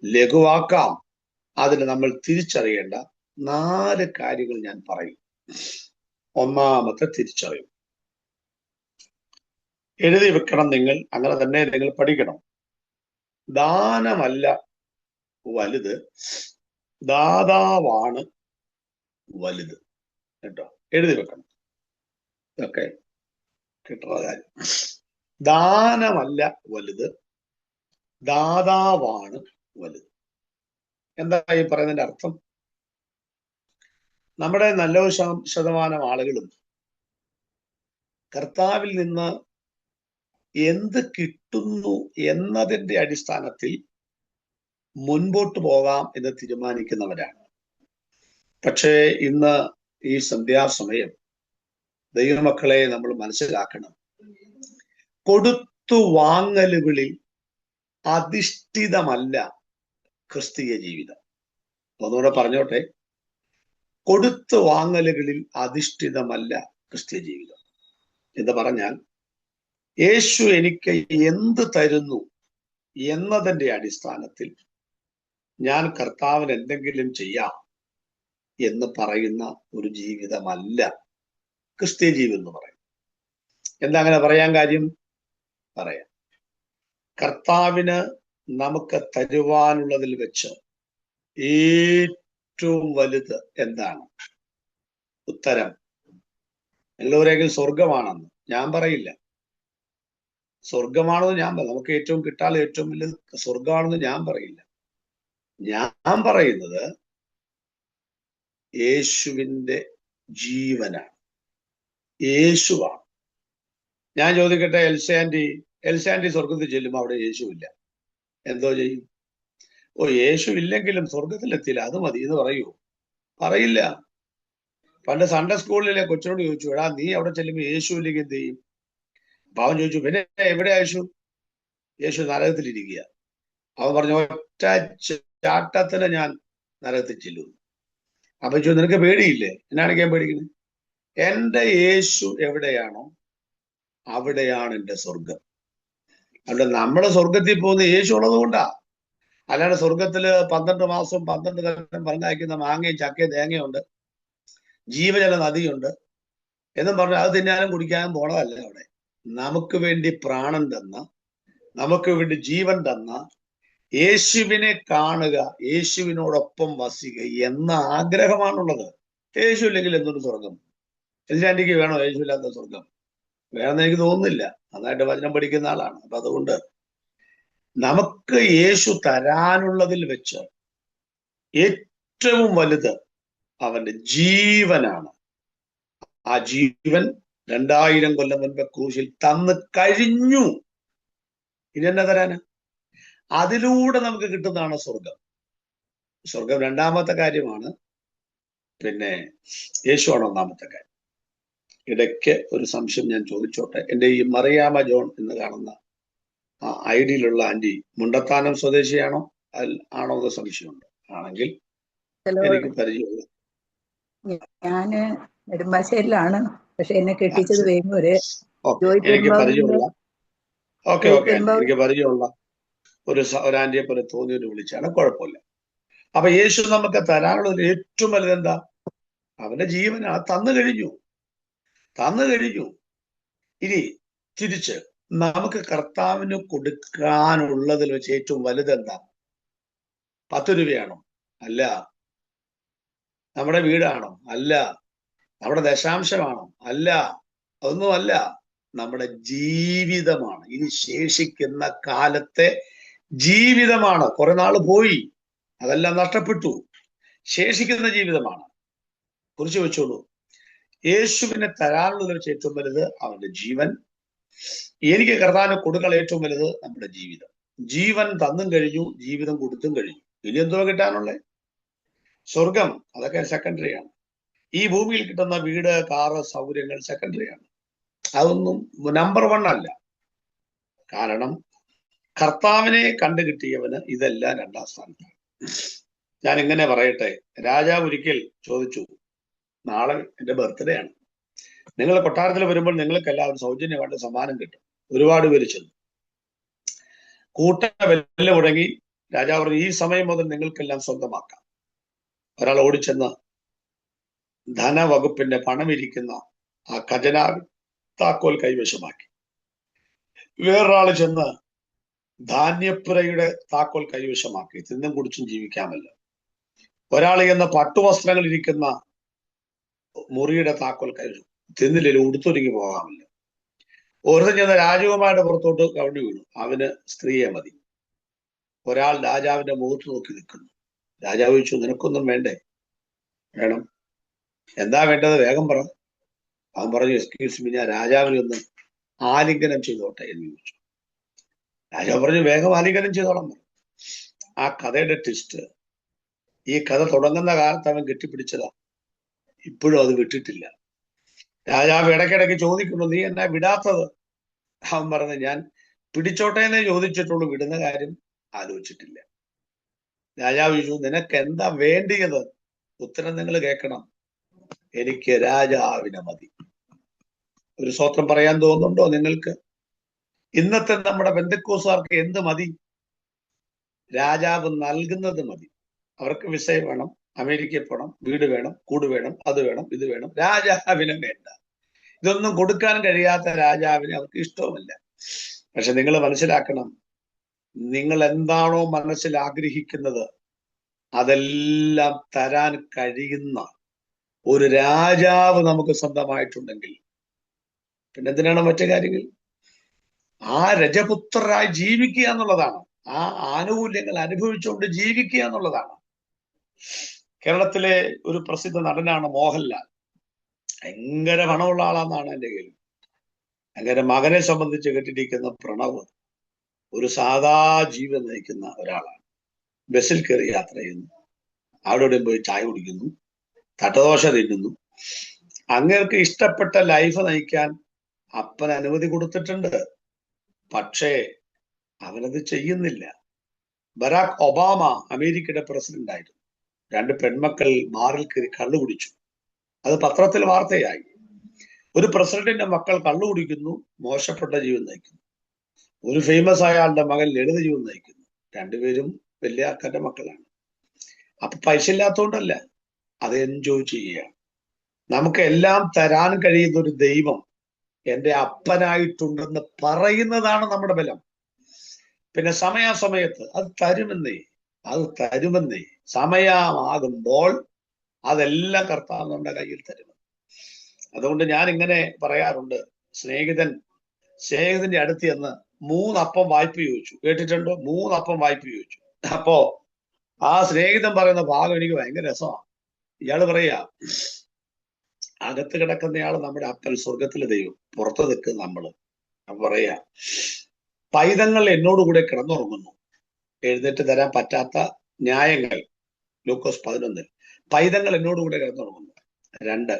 ലഘുവാക്കാം. അതിന് നമ്മൾ തിരിച്ചറിയേണ്ട 4 കാര്യങ്ങൾ ഞാൻ പറയും. ഒന്നാമത്തെ തിരിച്ചറിയും, എഴുതി വെക്കണം നിങ്ങൾ, അങ്ങനെ തന്നെ നിങ്ങൾ പഠിക്കണം. ദാനമല്ല വലുത്, ദാതാവാണ് വലുത്. കേട്ടോ, എഴുതി വെക്കണം. ഇതൊക്കെ കിട്ടുന്ന കാര്യം. ദാനമല്ല വലുത്, ദാതാവാണ് വലുത്. എന്താ ഈ പറയുന്നതിന്റെ അർത്ഥം? നമ്മുടെ 90% ആളുകളും കർത്താവിൽ നിന്ന് എന്ത് കിട്ടുന്നു എന്നതിന്റെ അടിസ്ഥാനത്തിൽ മുൻപോട്ട് പോകാം എന്ന് തീരുമാനിക്കുന്നവരാണ്. പക്ഷേ ഇന്ന് ഈ സന്ധ്യാസമയം ദൈവമക്കളെ നമ്മൾ മനസ്സിലാക്കണം, കൊടുത്തു വാങ്ങലുകളിൽ അധിഷ്ഠിതമല്ല ക്രിസ്തീയ ജീവിതം. ഒന്നുകൂടെ പറഞ്ഞോട്ടെ, കൊടുത്തു വാങ്ങലുകളിൽ അധിഷ്ഠിതമല്ല ക്രിസ്തീയ ജീവിതം എന്ന് പറഞ്ഞാൽ, യേശു എനിക്ക് എന്ത് തരുന്നു എന്നതിന്റെ അടിസ്ഥാനത്തിൽ ഞാൻ കർത്താവിന് എന്തെങ്കിലും ചെയ്യാം എന്ന് പറയുന്ന ഒരു ജീവിതമല്ല ക്രിസ്തീയ ജീവിതം എന്ന് പറയും. എന്താ അങ്ങനെ പറയാൻ കാര്യം? പറയാം. കർത്താവിന് നമുക്ക് തരുവാനുള്ളതിൽ വെച്ച് ഏറ്റവും വലുത് എന്താണ്? ഉത്തരം എല്ലാവരെങ്കിലും സ്വർഗമാണെന്ന് ഞാൻ പറയില്ല. സ്വർഗമാണെന്ന് ഞാൻ പറയും. നമുക്ക് ഏറ്റവും കിട്ടാൻ ഏറ്റവും വലുത് സ്വർഗമാണെന്ന് ഞാൻ പറയില്ല. ഞാൻ പറയുന്നത് യേശുവിന്റെ ജീവനാണ്, യേശുവാണ്. ഞാൻ ചോദിക്കട്ടെ, എൽസാൻഡി സ്വർഗത്തിൽ ചെല്ലുമ്പോൾ അവിടെ യേശുവില്ല, എന്തോ ചെയ്യും? ഓ, യേശു ഇല്ലെങ്കിലും സ്വർഗത്തിലെത്തിയില്ല, അത് മതി എന്ന് പറയൂ? പറയില്ല. പണ്ട് സൺഡേ സ്കൂളിലെ കൊച്ചിനോട് ചോദിച്ചു, എടാ നീ അവിടെ ചെല്ലുമ്പോ യേശു ഇല്ലെങ്കിൽ എന്ത് ചെയ്യും? അപ്പൊ അവൻ ചോദിച്ചു, പിന്നെ എവിടെ യേശു? യേശു നരകത്തിലിരിക്കുക. അവൻ പറഞ്ഞു, ഒറ്റ ചാട്ടത്തിന് ഞാൻ നരകത്തിൽ ചെല്ലും. അപ്പൊ ചോദിച്ചു, നിനക്ക് പേടിയില്ലേ? എന്നാണ് ഞാൻ പേടിക്കുന്നത്? എന്റെ യേശു എവിടെയാണോ അവിടെയാണ് എന്റെ സ്വർഗം. അവിടെ നമ്മള് സ്വർഗത്തിൽ പോകുന്ന യേശു ഉള്ളത് കൊണ്ടാ. അല്ലാണ്ട് സ്വർഗത്തില് 12 മാസം 12 തരം പറഞ്ഞയക്കുന്ന മാങ്ങയും ചക്കയും തേങ്ങയുണ്ട്, ജീവജല നദിയുണ്ട് എന്നും പറഞ്ഞ് അത് തിന്നാനും കുടിക്കാനും പോണതല്ല. അവിടെ നമുക്ക് വേണ്ടി പ്രാണൻ തന്ന, നമുക്ക് വേണ്ടി ജീവൻ തന്ന യേശുവിനെ കാണുക, യേശുവിനോടൊപ്പം വസിക്കുക എന്ന ആഗ്രഹമാണുള്ളത്. യേശു ഇല്ലെങ്കിൽ എന്തൊരു സ്വർഗം? എതിരാന്റിക്ക് വേണോ യേശുവില്ലാത്ത സ്വർഗം? വേണമെന്ന് എനിക്ക് തോന്നുന്നില്ല. നന്നായിട്ട് വചനം പഠിക്കുന്ന ആളാണ്. അപ്പൊ അതുകൊണ്ട് നമുക്ക് യേശു തരാനുള്ളതിൽ വെച്ച് ഏറ്റവും വലുത് അവന്റെ ജീവനാണ്. ആ ജീവൻ 2000 കൊല്ലം മുൻപ് ക്രൂശിൽ തന്നു കഴിഞ്ഞു. ഇനി എന്നാ തരാന്? അതിലൂടെ നമുക്ക് കിട്ടുന്നതാണ് സ്വർഗം. സ്വർഗം രണ്ടാമത്തെ കാര്യമാണ്, പിന്നെ യേശുവാണ് ഒന്നാമത്തെ കാര്യം. ഇടയ്ക്ക് ഒരു സംശയം ഞാൻ ചോദിച്ചോട്ടെ. എന്റെ ഈ മറിയാമ്മ ജോൺ എന്ന് കാണുന്ന ആ ഐഡിയിലുള്ള ആന്റി മുണ്ടത്താനം സ്വദേശിയാണോ ആണോ എന്ന് സംശയമുണ്ട്. ആണെങ്കിൽ എനിക്ക് പരിചയമുള്ള, ഞാന് നെടുമ്പാശ്ശേരിയിലാണ്, പക്ഷെ എന്നെ കെട്ടിച്ചത് വേങ്ങൂര്. എനിക്ക് പരിചയമുള്ള എനിക്ക് പരിചയമുള്ള ഒരു ആന്റിയെ പോലെ തോന്നിയൊരു വിളിച്ചാണ്, കുഴപ്പമില്ല. അപ്പൊ യേശു നമുക്ക് തരാനുള്ളത് ഏറ്റവും വലുതെന്താ? അവന്റെ ജീവനാ. തന്നു കഴിഞ്ഞു. ഇനി തിരിച്ച് നമുക്ക് കർത്താവിന് കൊടുക്കാനുള്ളതിൽ വെച്ച് ഏറ്റവും വലുതെന്താ? 10 രൂപയാണോ? അല്ല. നമ്മുടെ വീടാണോ? അല്ല. നമ്മുടെ ദശാംശമാണോ? അല്ല. അതൊന്നുമല്ല. നമ്മുടെ ജീവിതമാണ്. ഇനി ശേഷിക്കുന്ന കാലത്തെ ജീവിതമാണ്. കുറെ നാള് പോയി, അതെല്ലാം നഷ്ടപ്പെട്ടു. ശേഷിക്കുന്ന ജീവിതമാണ്. കുറിച്ച് വെച്ചോളൂ. യേശുവിനെ തരാനുള്ളത് വെച്ച് ഏറ്റവും വലുത് അവന്റെ ജീവൻ. എനിക്ക് കർത്താവിന് കൊടുക്കാൻ ഏറ്റവും വലുത് നമ്മുടെ ജീവിതം. ജീവൻ തന്നും കഴിഞ്ഞു, ജീവിതം കൊടുത്തും കഴിഞ്ഞു. ഇനി എന്തോ കിട്ടാനുള്ളത്? സ്വർഗം. അതൊക്കെ സെക്കൻഡറിയാണ്. ഈ ഭൂമിയിൽ കിട്ടുന്ന വീട്, കാറ്, സൗകര്യങ്ങൾ സെക്കൻഡറിയാണ്. അതൊന്നും നമ്പർ 1 അല്ല. കാരണം കർത്താവിനെ കണ്ടുകിട്ടിയവന് ഇതെല്ലാം 2ാം സ്ഥാനത്താണ്. ഞാൻ ഇങ്ങനെ പറയട്ടെ, രാജാവ് ഒരിക്കൽ ചോദിച്ചു, നാളെ എന്റെ ബർത്ത്ഡേ ആണ്, നിങ്ങൾ കൊട്ടാരത്തിൽ വരുമ്പോൾ നിങ്ങൾക്ക് എല്ലാവരും സൗജന്യമായിട്ട് സമ്മാനം കിട്ടും. ഒരുപാട് പേര് ചെന്നു. കൂട്ട വെല്ല മുടങ്ങി. രാജാവ് പറഞ്ഞു, ഈ സമയം മുതൽ നിങ്ങൾക്കെല്ലാം സ്വന്തമാക്കാം. ഒരാൾ ഓടിച്ചെന്ന് ധനവകുപ്പിന്റെ പണമിരിക്കുന്ന ആ ഖജനാവ് താക്കോൽ കൈവശമാക്കി. വേറൊരാള് ചെന്ന് ധാന്യപ്പുരയുടെ താക്കോൽ കൈവശമാക്കി. തിന്നും കുടിച്ചും ജീവിക്കാമല്ലോ. ഒരാൾ ചെന്ന് പട്ടുവസ്ത്രങ്ങൾ ഇരിക്കുന്ന മുറിയുടെ താക്കോൽ കൈവശം, തിന്നില്ലെങ്കിൽ ഉടുത്തൊരുങ്ങി പോകാമല്ലോ. ഒരുത്തൻ ചെന്ന് രാജകുമാരുടെ പുറത്തോട്ട് കവിഞ്ഞു വീണു. അവന് സ്ത്രീയെ മതി. ഒരാൾ രാജാവിന്റെ മുഖത്ത് നോക്കി നിൽക്കുന്നു. രാജാവ് ചോദിച്ചു, നിനക്കൊന്നും വേണ്ടേ? വേണം. എന്താ വേണ്ടത്? വേഗം പറ. അവൻ പറഞ്ഞു, എക്സ്ക്യൂസ് മീ, ഞാൻ രാജാവിനെ ഒന്ന് ആലിംഗനം ചെയ്തോട്ടെ എന്ന് ചോദിച്ചു. രാജാവ് പറഞ്ഞു, വേഗം ആലിംഗനം ചെയ്തോളാം പറഞ്ഞു. ആ കഥയുടെ ട്വിസ്റ്റ്, ഈ കഥ തുടങ്ങുന്ന കാലത്ത് അവൻ കെട്ടിപ്പിടിച്ചതാ. ഇപ്പോഴും അത് വിട്ടിട്ടില്ല. രാജാവ് ഇടയ്ക്കിടയ്ക്ക് ചോദിക്കുന്നു, നീ എന്നാ വിടാത്തത്? അവൻ പറഞ്ഞു, ഞാൻ പിടിച്ചോട്ടെ എന്നേ ചോദിച്ചിട്ടുള്ളൂ, വിടുന്ന കാര്യം ആലോചിച്ചിട്ടില്ല. രാജാവ് ചോദിച്ചു, നിനക്ക് എന്താ വേണ്ടിയത്? ഉത്തരം നിങ്ങൾ കേൾക്കണം, എനിക്ക് രാജാവിനെ മതി. ഒരു സ്വത്രം പറയാൻ തോന്നുന്നുണ്ടോ നിങ്ങൾക്ക്? ഇന്നത്തെ നമ്മുടെ പെന്തക്കോസ്തുകാർക്ക് എന്ത് മതി? രാജാവ് നൽകുന്നത് മതി. അവർക്ക് വിസ വേണം, അമേരിക്കയിൽ പോകണം, വീട് വേണം, കൂട് വേണം, അത് വേണം, ഇത് വേണം. രാജാവിനെ വേണ്ട. ഇതൊന്നും കൊടുക്കാൻ കഴിയാത്ത രാജാവിനെ അവർക്ക് ഇഷ്ടവുമില്ല. പക്ഷെ നിങ്ങൾ മനസ്സിലാക്കണം, നിങ്ങൾ എന്താണോ മനസ്സിൽ ആഗ്രഹിക്കുന്നത് അതെല്ലാം തരാൻ കഴിയുന്ന ഒരു രാജാവ് നമുക്ക് സ്വന്തമായിട്ടുണ്ടെങ്കിൽ പിന്നെ എന്തിനാണ് മറ്റു കാര്യങ്ങൾ? ആ രജപുത്രരായി ജീവിക്കുക എന്നുള്ളതാണ്. ആ ആനുകൂല്യങ്ങൾ അനുഭവിച്ചുകൊണ്ട് ജീവിക്കുക എന്നുള്ളതാണ്. കേരളത്തിലെ ഒരു പ്രസിദ്ധ നടനാണ് മോഹൻലാൽ. ഭയങ്കര പണമുള്ള ആളാന്നാണ് എൻ്റെ കേൾവി. അങ്ങനെ മകനെ സംബന്ധിച്ച് കേട്ടിരിക്കുന്ന പ്രണവ് ഒരു സാധാ ജീവിതം നയിക്കുന്ന ഒരാളാണ്. ബസ്സിൽ കയറി യാത്ര ചെയ്യുന്നു, അവിടെ പോയി ചായ കുടിക്കുന്നു, തട്ടദോശ തിന്നുന്നു, അങ്ങേർക്ക് ഇഷ്ടപ്പെട്ട ലൈഫ് നയിക്കാൻ അപ്പൻ അനുമതി കൊടുത്തിട്ടുണ്ട്. പക്ഷേ അവനത് ചെയ്യുന്നില്ല. ബറാക് ഒബാമ അമേരിക്കയുടെ പ്രസിഡന്റ് ആയിരുന്നു. 2 പെൺമക്കൾ ബാറിൽ കയറി കള്ളു കുടിച്ചു. അത് പത്രത്തിൽ വാർത്തയായി. ഒരു പ്രസിഡന്റിന്റെ മക്കൾ കള്ളു കുടിക്കുന്നു, മോശപ്പെട്ട ജീവൻ നയിക്കുന്നു. ഒരു ഫേമസ് ആയ ആളുടെ മകൻ ലളിത ജീവൻ നയിക്കുന്നു. 2 പേരും വലിയ ആൾക്കാരുടെ മക്കളാണ്. അപ്പൊ പൈസ ഇല്ലാത്തതുകൊണ്ടല്ല, അത് എൻജോയ് ചെയ്യുകയാണ്. നമുക്ക് എല്ലാം തരാൻ കഴിയുന്ന ഒരു ദൈവം എന്റെ അപ്പനായിട്ടുണ്ടെന്ന് പറയുന്നതാണ് നമ്മുടെ ബലം. പിന്നെ സമയാസമയത്ത് അത് തരുമെന്നേ സമയമാകുമ്പോൾ അതെല്ലാം കർത്താവ് നമ്മുടെ കയ്യിൽ തരും. അതുകൊണ്ട് ഞാൻ ഇങ്ങനെ പറയാറുണ്ട്, സ്നേഹിതന്റെ അടുത്ത് ചെന്ന് 3 അപ്പം വായ്പ ചോദിച്ചു. കേട്ടിട്ടുണ്ടോ? 3 അപ്പം വായ്പ ചോദിച്ചു. അപ്പോ ആ സ്നേഹിതൻ പറയുന്ന ഭാഗം എനിക്ക് ഭയങ്കര രസമാണ്. ഇയാള് പറയാ, അകത്ത് കിടക്കുന്നയാള് നമ്മുടെ അപ്പൻ, സ്വർഗത്തിലെ ദൈവം, പുറത്ത് നിൽക്കുന്ന നമ്മള്. അപ്പൊ പറയാ, പൈതങ്ങൾ എന്നോടുകൂടെ കിടന്നുറങ്ങുന്നു, എഴുന്നേറ്റ് തരാൻ പറ്റാത്ത ന്യായങ്ങൾ. ലൂക്കോസ് 11. പൈതങ്ങൾ എന്നോടുകൂടെ കിടന്നുറങ്ങുന്നു. 2,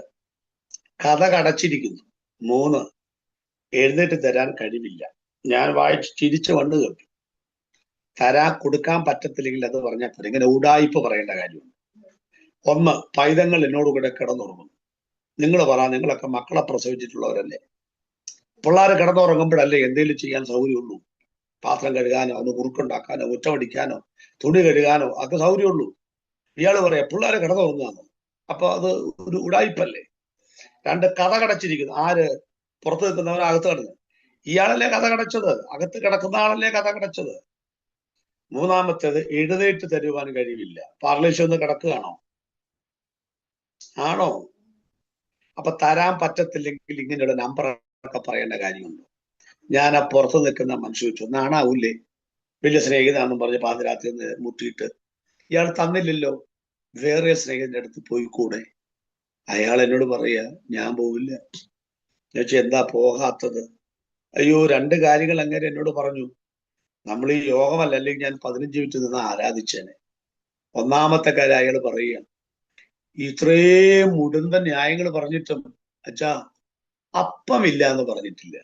കഥ കടച്ചിരിക്കുന്നു. 3, എഴുന്നേറ്റ് തരാൻ കഴിവില്ല. ഞാൻ വായിച്ച് ചിരിച്ചു വന്നു കേട്ടു. കൊടുക്കാൻ പറ്റത്തില്ലെങ്കിൽ അത് പറഞ്ഞാൽ ഇങ്ങനെ ഉടായിപ്പ് പറയേണ്ട കാര്യമുണ്ട്. 1, പൈതങ്ങൾ എന്നോടുകൂടെ കിടന്നുറങ്ങുന്നു. നിങ്ങൾ പറ, നിങ്ങളൊക്കെ മക്കളെ പ്രസവിച്ചിട്ടുള്ളവരല്ലേ? പിള്ളേർ കിടന്നുറങ്ങുമ്പോഴല്ലേ എന്തെങ്കിലും ചെയ്യാൻ സൗകര്യമുള്ളൂ. പാത്രം കഴുകാനോ, ഒന്ന് കുറുക്കുണ്ടാക്കാനോ, മുറ്റമടിക്കാനോ, തുണി കഴുകാനോ ഒക്കെ സൗകര്യമുള്ളൂ. ഇയാള് പറയാ പിള്ളേർ കിടന്നുറങ്ങുകയാണോ? അപ്പൊ അത് ഒരു ഉടായിപ്പല്ലേ? 2, കഥ കടച്ചിരിക്കുന്നു. ആര്? പുറത്ത് നിൽക്കുന്നവൻ അകത്ത് കിടന്ന്. ഇയാളല്ലേ കഥ കടച്ചത്? അകത്ത് കിടക്കുന്ന ആളല്ലേ കഥ കടച്ചത്? 3, എഴുന്നേറ്റ് തരുവാൻ കഴിവില്ല. പാർലീശ് ഒന്ന് കിടക്കുകയാണോ? ആണോ? അപ്പൊ തരാൻ പറ്റത്തില്ലെങ്കിൽ ഇങ്ങനെയുള്ള നമ്പറൊക്കെ പറയേണ്ട കാര്യമുണ്ടോ? ഞാൻ ആ പുറത്ത് നിൽക്കുന്ന മനുഷ്യ വെച്ചു, നാണാവൂല്ലേ? വലിയ സ്നേഹിതാണെന്നും പറഞ്ഞ് പാതിരാത്രി ഒന്ന് മുട്ടിയിട്ട് ഇയാൾ തന്നില്ലല്ലോ, വേറെ സ്നേഹിതന്റെ അടുത്ത് പോയിക്കൂടെ? അയാൾ എന്നോട് പറയാ, ഞാൻ പോവില്ല. ഞാൻ ചോദിച്ചു, എന്താ പോകാത്തത്? അയ്യോ, 2 കാര്യങ്ങൾ അങ്ങനെ എന്നോട് പറഞ്ഞു. നമ്മൾ ഈ യോഗമല്ല, അല്ലെങ്കിൽ ഞാൻ 15 മിനിറ്റ് നിന്ന് ആരാധിച്ചേനെ. ഒന്നാമത്തെ കാര്യം അയാൾ പറയുക, ഇത്രയും മുടുന്ന ന്യായങ്ങൾ പറഞ്ഞിട്ടും അച്ഛാ അപ്പമില്ല എന്ന് പറഞ്ഞിട്ടില്ല.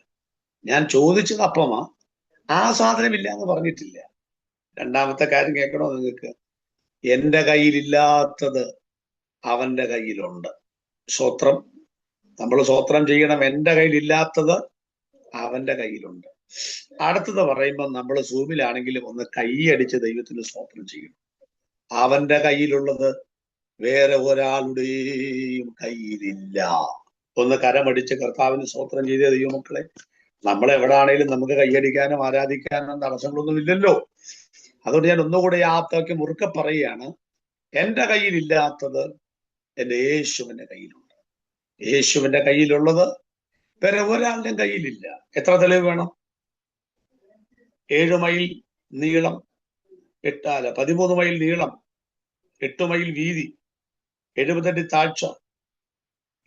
ഞാൻ ചോദിച്ചത് അപ്പമാ, ആ സാധനമില്ല എന്ന് പറഞ്ഞിട്ടില്ല. 2ാമത്തെ കാര്യം കേൾക്കണോ നിങ്ങൾക്ക്? എന്റെ കയ്യിലില്ലാത്തത് അവന്റെ കയ്യിലുണ്ട്. സ്വത്രം, നമ്മൾ സ്വത്രം ചെയ്യണം. എന്റെ കയ്യിലില്ലാത്തത് അവന്റെ കയ്യിലുണ്ട്. അടുത്തത് പറയുമ്പോൾ നമ്മൾ സൂമിലാണെങ്കിലും ഒന്ന് കൈയടിച്ച് ദൈവത്തിന് സ്വത്രം ചെയ്യണം. അവന്റെ കയ്യിലുള്ളത് വേറെ ഒരാളുടെയും കയ്യിലില്ല. ഒന്ന് കരമടിച്ച് കർത്താവിന് സ്വത്രം ചെയ്ത ദൈവമക്കളെ, നമ്മളെവിടാണേലും നമുക്ക് കൈയടിക്കാനും ആരാധിക്കാനും തടസ്സങ്ങളൊന്നും ഇല്ലല്ലോ. അതുകൊണ്ട് ഞാൻ ഒന്നുകൂടെ ആ വാക്യം മുറുക്കെ പറയുകയാണ്, എന്റെ കയ്യിലില്ലാത്തത് എന്റെ യേശുവിന്റെ കയ്യിലുണ്ട്. യേശുവിന്റെ കയ്യിലുള്ളത് വേറെ ഒരാളുടെയും കയ്യിലില്ല. എത്ര തെളിവ് വേണം? 7 മൈൽ നീളം, 13 മൈൽ നീളം, 8 മൈൽ വീതി, 70 അടി താഴ്ച,